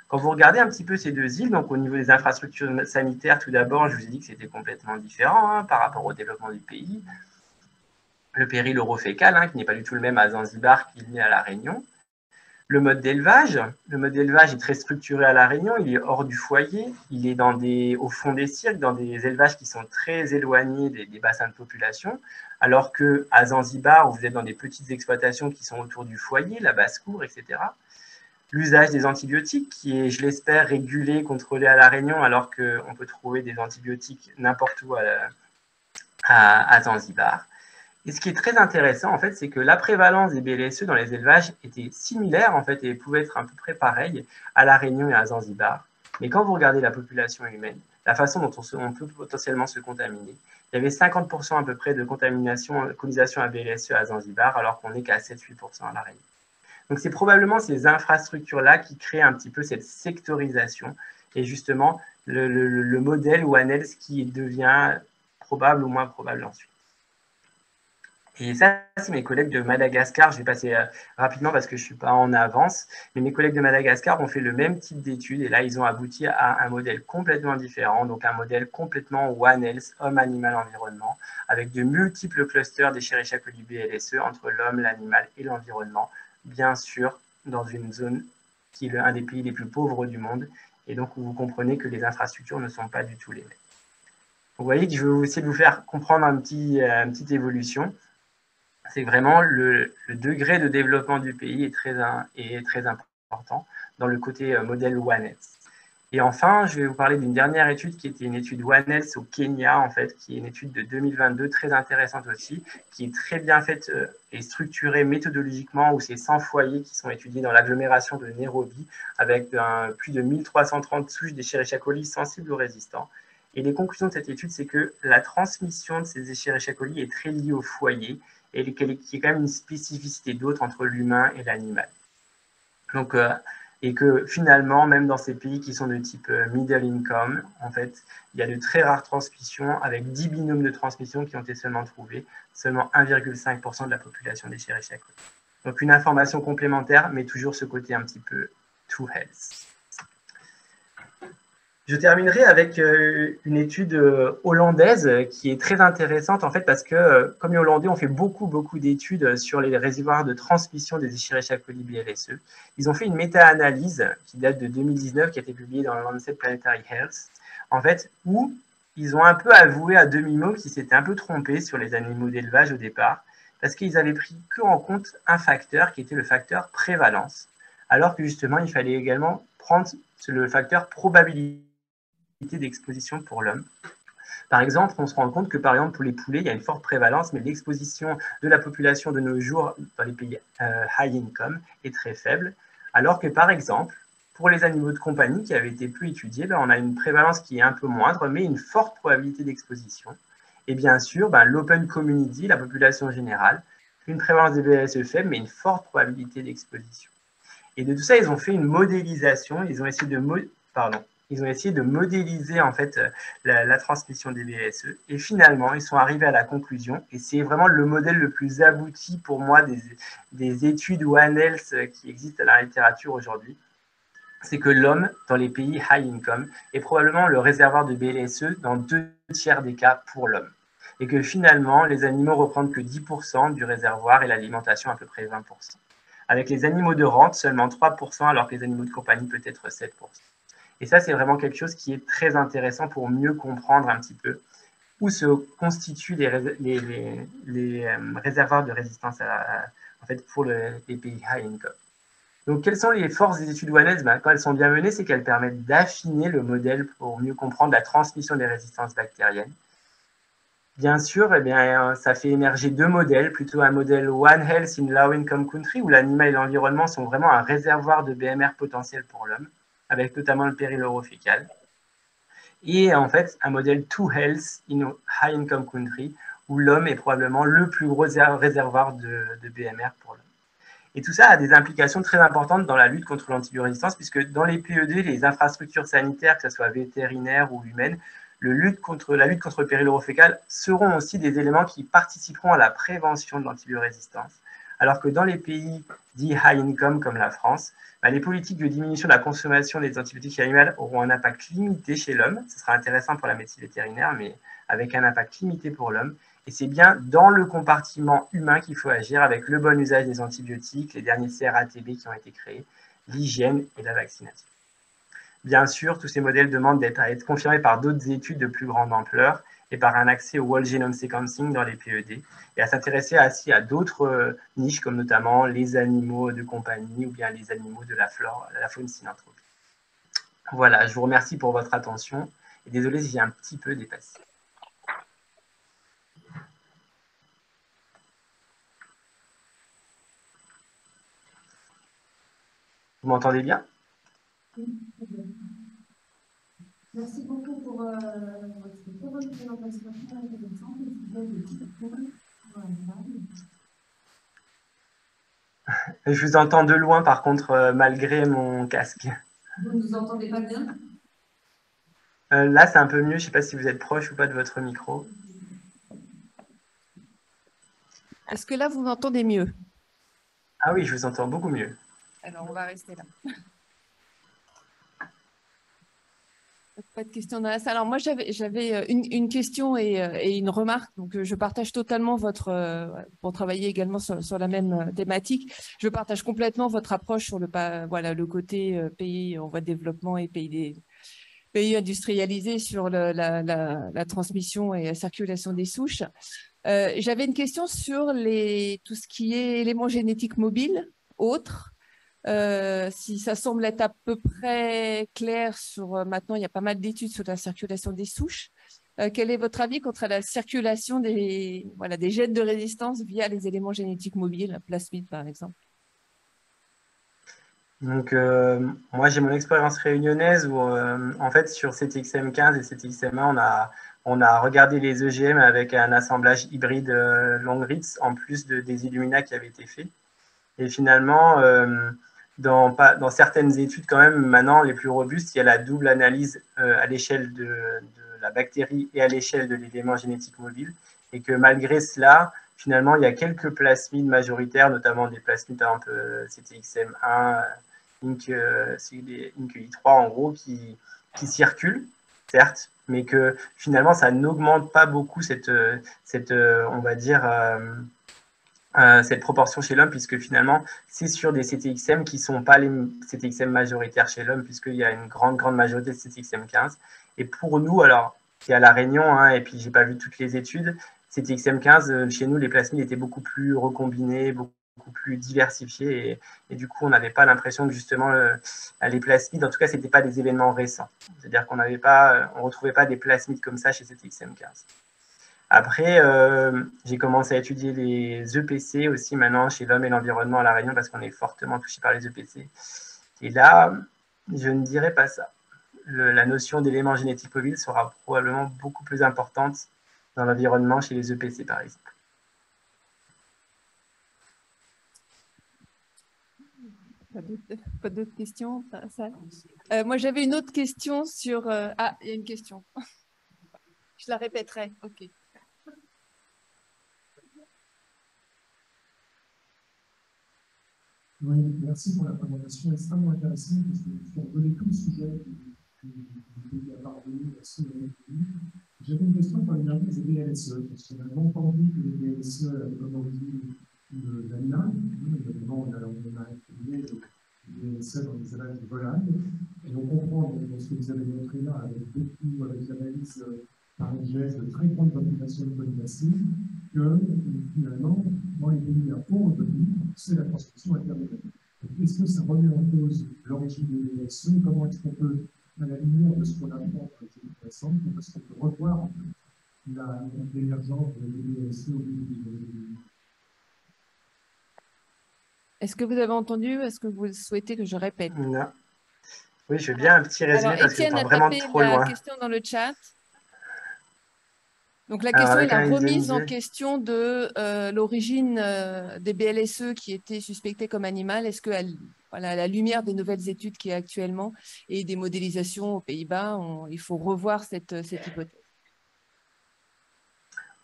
Quand vous regardez un petit peu ces deux îles, donc au niveau des infrastructures sanitaires, tout d'abord, je vous ai dit que c'était complètement différent hein, par rapport au développement du pays. Le péril orofécal, hein, qui n'est pas du tout le même à Zanzibar qu'il n'est à La Réunion. Le mode d'élevage est très structuré à La Réunion, il est hors du foyer, il est au fond des cirques, dans des élevages qui sont très éloignés des bassins de population, alors qu'à Zanzibar, vous êtes dans des petites exploitations qui sont autour du foyer, la basse-cour, etc. L'usage des antibiotiques, qui est, je l'espère, régulé, contrôlé à La Réunion, alors qu'on peut trouver des antibiotiques n'importe où à Zanzibar. Et ce qui est très intéressant, en fait, c'est que la prévalence des BLSE dans les élevages était similaire, en fait, et pouvait être à peu près pareille à La Réunion et à Zanzibar. Mais quand vous regardez la population humaine, la façon dont on peut potentiellement se contaminer, il y avait 50% à peu près de colonisation à BLSE à Zanzibar, alors qu'on n'est qu'à 7-8% à La Réunion. Donc, c'est probablement ces infrastructures-là qui créent un petit peu cette sectorisation et justement le modèle One Health qui devient probable ou moins probable ensuite. Et ça, c'est mes collègues de Madagascar. Je vais passer rapidement parce que je ne suis pas en avance. Mais mes collègues de Madagascar ont fait le même type d'études. Et là, ils ont abouti à un modèle complètement différent. Donc, un modèle complètement One Health, homme, animal, environnement, avec de multiples clusters d'Escherichia coli BLSE entre l'homme, l'animal et l'environnement. Bien sûr, dans une zone qui est un des pays les plus pauvres du monde. Et donc, vous comprenez que les infrastructures ne sont pas du tout les mêmes. Vous voyez que je vais essayer de vous faire comprendre une petite évolution. C'est vraiment le degré de développement du pays est très important dans le côté modèle One Health. Et enfin, je vais vous parler d'une dernière étude qui était une étude One Health au Kenya, en fait, qui est une étude de 2022, très intéressante aussi, qui est très bien faite et structurée méthodologiquement, où c'est 100 foyers qui sont étudiés dans l'agglomération de Nairobi, avec plus de 1330 souches d'Escherichia coli sensibles ou résistants. Et les conclusions de cette étude, c'est que la transmission de ces Escherichia coli est très liée au foyer, et qu'il y a quand même une spécificité d'autre entre l'humain et l'animal. Donc, et que finalement, même dans ces pays qui sont de type middle income, en fait, il y a de très rares transmissions, avec 10 binômes de transmission qui ont été seulement trouvés, seulement 1,5% de la population d'Escherichia coli. Donc, une information complémentaire, mais toujours ce côté un petit peu to health. Je terminerai avec une étude hollandaise qui est très intéressante en fait parce que comme les Hollandais ont fait beaucoup d'études sur les réservoirs de transmission des Escherichia coli BLSE, ils ont fait une méta-analyse qui date de 2019 qui a été publiée dans le Lancet Planetary Health, en fait où ils ont un peu avoué à demi-mot qu'ils s'étaient un peu trompés sur les animaux d'élevage au départ parce qu'ils avaient pris que en compte un facteur qui était le facteur prévalence, alors que justement il fallait également prendre le facteur probabilité d'exposition pour l'homme. Par exemple, on se rend compte que par exemple pour les poulets, il y a une forte prévalence, mais l'exposition de la population de nos jours dans les pays high income est très faible, alors que par exemple, pour les animaux de compagnie qui avaient été plus étudiés, on a une prévalence qui est un peu moindre, mais une forte probabilité d'exposition. Et bien sûr, l'open community, la population générale, une prévalence des BLSE faible, mais une forte probabilité d'exposition. Et de tout ça, ils ont fait une modélisation, ils ont essayé de modéliser en fait la transmission des BLSE et finalement ils sont arrivés à la conclusion, et c'est vraiment le modèle le plus abouti pour moi des études One Health qui existent dans la littérature aujourd'hui, c'est que l'homme dans les pays high income est probablement le réservoir de BLSE dans 2/3 des cas pour l'homme, et que finalement les animaux reprennent que 10% du réservoir et l'alimentation à peu près 20%. Avec les animaux de rente, seulement 3%, alors que les animaux de compagnie peut-être 7%. Et ça, c'est vraiment quelque chose qui est très intéressant pour mieux comprendre un petit peu où se constituent les réservoirs de résistance en fait, pour les pays high income. Donc, quelles sont les forces des études One Health? Quand elles sont bien menées, c'est qu'elles permettent d'affiner le modèle pour mieux comprendre la transmission des résistances bactériennes. Bien sûr, ça fait émerger deux modèles, plutôt un modèle One Health in Low Income Country, où l'animal et l'environnement sont vraiment un réservoir de BMR potentiel pour l'homme, avec notamment le péril orofécal. Et en fait, un modèle Two Health in High Income Country, où l'homme est probablement le plus gros réservoir de BMR pour l'homme. Et tout ça a des implications très importantes dans la lutte contre l'antibiorésistance, puisque dans les PED, les infrastructures sanitaires, que ce soit vétérinaires ou humaines, la lutte contre le péril orofécal seront aussi des éléments qui participeront à la prévention de l'antibiorésistance, alors que dans les pays dits high income comme la France, les politiques de diminution de la consommation des antibiotiques animales auront un impact limité chez l'homme. Ce sera intéressant pour la médecine vétérinaire, mais avec un impact limité pour l'homme. Et c'est bien dans le compartiment humain qu'il faut agir avec le bon usage des antibiotiques, les derniers CRATB qui ont été créés, l'hygiène et la vaccination. Bien sûr, tous ces modèles demandent à être confirmés par d'autres études de plus grande ampleur et par un accès au Whole Genome Sequencing dans les PED, et à s'intéresser aussi à d'autres niches, comme notamment les animaux de compagnie ou bien les animaux de la flore, la faune synanthropique. Voilà, je vous remercie pour votre attention, et désolé si j'ai un petit peu dépassé. Vous m'entendez bien? Merci beaucoup pour votre très bonne présentation intéressante. Je vous entends de loin, par contre, malgré mon casque. Vous ne nous entendez pas bien? Là, c'est un peu mieux. Je ne sais pas si vous êtes proche ou pas de votre micro. Est-ce que là, vous m'entendez mieux? Ah oui, je vous entends beaucoup mieux. Alors, on va rester là. Pas de questions dans la salle. Alors, moi, j'avais une question et une remarque. Donc, je partage totalement pour travailler également sur la même thématique, je partage complètement votre approche sur le côté pays en voie de développement et pays industrialisés sur la transmission et la circulation des souches. J'avais une question sur tout ce qui est éléments génétiques mobiles, autres. Si ça semble être à peu près clair sur maintenant, il y a pas mal d'études sur la circulation des souches. Quel est votre avis contre la circulation des gènes de résistance via les éléments génétiques mobiles, la plasmide par exemple? Donc, moi, j'ai mon expérience réunionnaise où, en fait, sur CTXM15 et CTXM1, on a regardé les EGM avec un assemblage hybride Long-Ritz en plus des Illumina qui avaient été faits. Et finalement, dans certaines études, quand même, maintenant, les plus robustes, il y a la double analyse à l'échelle de la bactérie et à l'échelle de l'élément génétique mobile. Et que malgré cela, finalement, il y a quelques plasmides majoritaires, notamment des plasmides, par exemple, CTXM1, INCI3, en gros, qui circulent, certes, mais que finalement, ça n'augmente pas beaucoup on va dire, cette proportion chez l'homme, puisque finalement, c'est sur des CTXM qui ne sont pas les CTXM majoritaires chez l'homme, puisqu'il y a une grande majorité de CTXM15. Et pour nous, alors, c'est à La Réunion, et puis je n'ai pas vu toutes les études, CTXM15, chez nous, les plasmides étaient beaucoup plus recombinés, beaucoup plus diversifiés, et du coup, on n'avait pas l'impression que justement, les plasmides, en tout cas, ce n'étaient pas des événements récents. C'est-à-dire qu'on ne retrouvait pas des plasmides comme ça chez CTXM15. Après, j'ai commencé à étudier les EPC aussi maintenant chez l'homme et l'environnement à La Réunion parce qu'on est fortement touché par les EPC. Et là, je ne dirais pas ça. La notion d'éléments génétiques mobiles sera probablement beaucoup plus importante dans l'environnement chez les EPC, par exemple. Pas d'autres questions? Moi, j'avais une autre question sur... Ah, il y a une question. Je la répéterai. OK. Oui, merci pour la présentation extrêmement intéressante, parce que vous revenez tout le sujet que vous avez parlé, j'avais une question pour les BLSE, parce qu'on a longtemps dit que les BLSE avaient comme origine l'animal, évidemment, on a étudié les BLSE dans les élevages de volailles, et on comprend dans ce que vous avez montré là, avec l'analyse par IGS de très grande population de polynacées, que finalement, dans les pays à haut revenu, c'est la transmission intermédiaire. Est-ce que ça remet en cause l'origine des BLSE? Comment est-ce qu'on peut, à la lumière de ce qu'on apprend dans les études récentes, est-ce qu'on peut revoir en fait, l'émergence des BLSE au niveau du... Est-ce que vous avez entendu? Est-ce que vous souhaitez que je répète? Non. Oui, je veux bien un petit résumé alors, parce que Étienne je a vraiment tapé trop la loin. question dans le chat. Donc, la Alors, question est avec la l'analyse remise en NG. question de l'origine des BLSE qui étaient suspectés comme animales. Est-ce que, à la lumière des nouvelles études qui est actuellement et des modélisations aux Pays-Bas, il faut revoir cette hypothèse?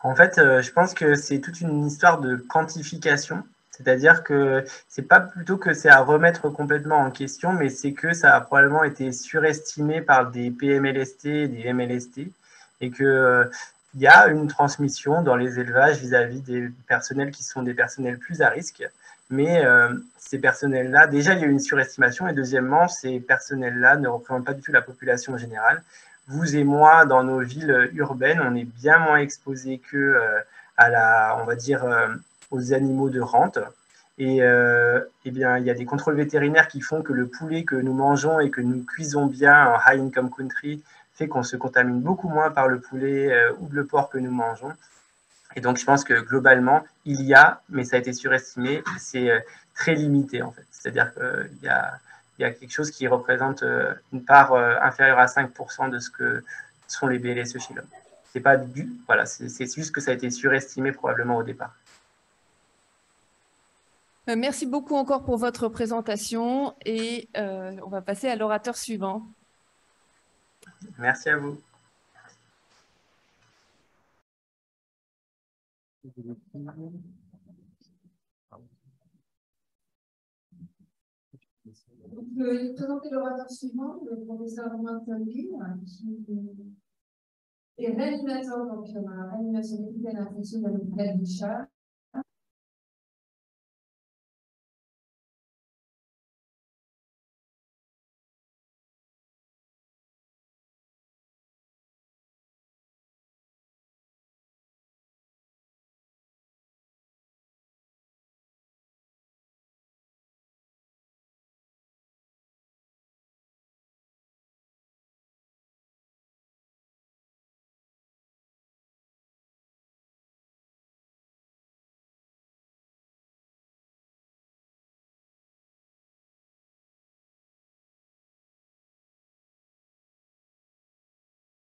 En fait, je pense que c'est toute une histoire de quantification. C'est-à-dire que c'est pas plutôt que c'est à remettre complètement en question, mais c'est que ça a probablement été surestimé par des PMLST et des MLST, et que il y a une transmission dans les élevages vis-à-vis des personnels qui sont des personnels plus à risque. Mais ces personnels-là, déjà, il y a eu une surestimation, et deuxièmement, ces personnels-là ne représentent pas du tout la population générale. Vous et moi, dans nos villes urbaines, on est bien moins exposés que à la, on va dire, aux animaux de rente. Et eh bien, il y a des contrôles vétérinaires qui font que le poulet que nous mangeons et que nous cuisons bien en high income country fait qu'on se contamine beaucoup moins par le poulet ou le porc que nous mangeons. Et donc, je pense que globalement, il y a, mais ça a été surestimé, c'est très limité en fait. C'est-à-dire qu'il y a quelque chose qui représente une part inférieure à 5% de ce que sont les BLSE chez l'homme. C'est pas du, voilà, c'est juste que ça a été surestimé probablement au départ. Merci beaucoup encore pour votre présentation et on va passer à l'orateur suivant. Merci à vous. Je vais présenter l'orateur suivant, le professeur Romain Tanguy, qui est réanimateur, donc réanimation médicale infectieuse à l'hôpital du Chat,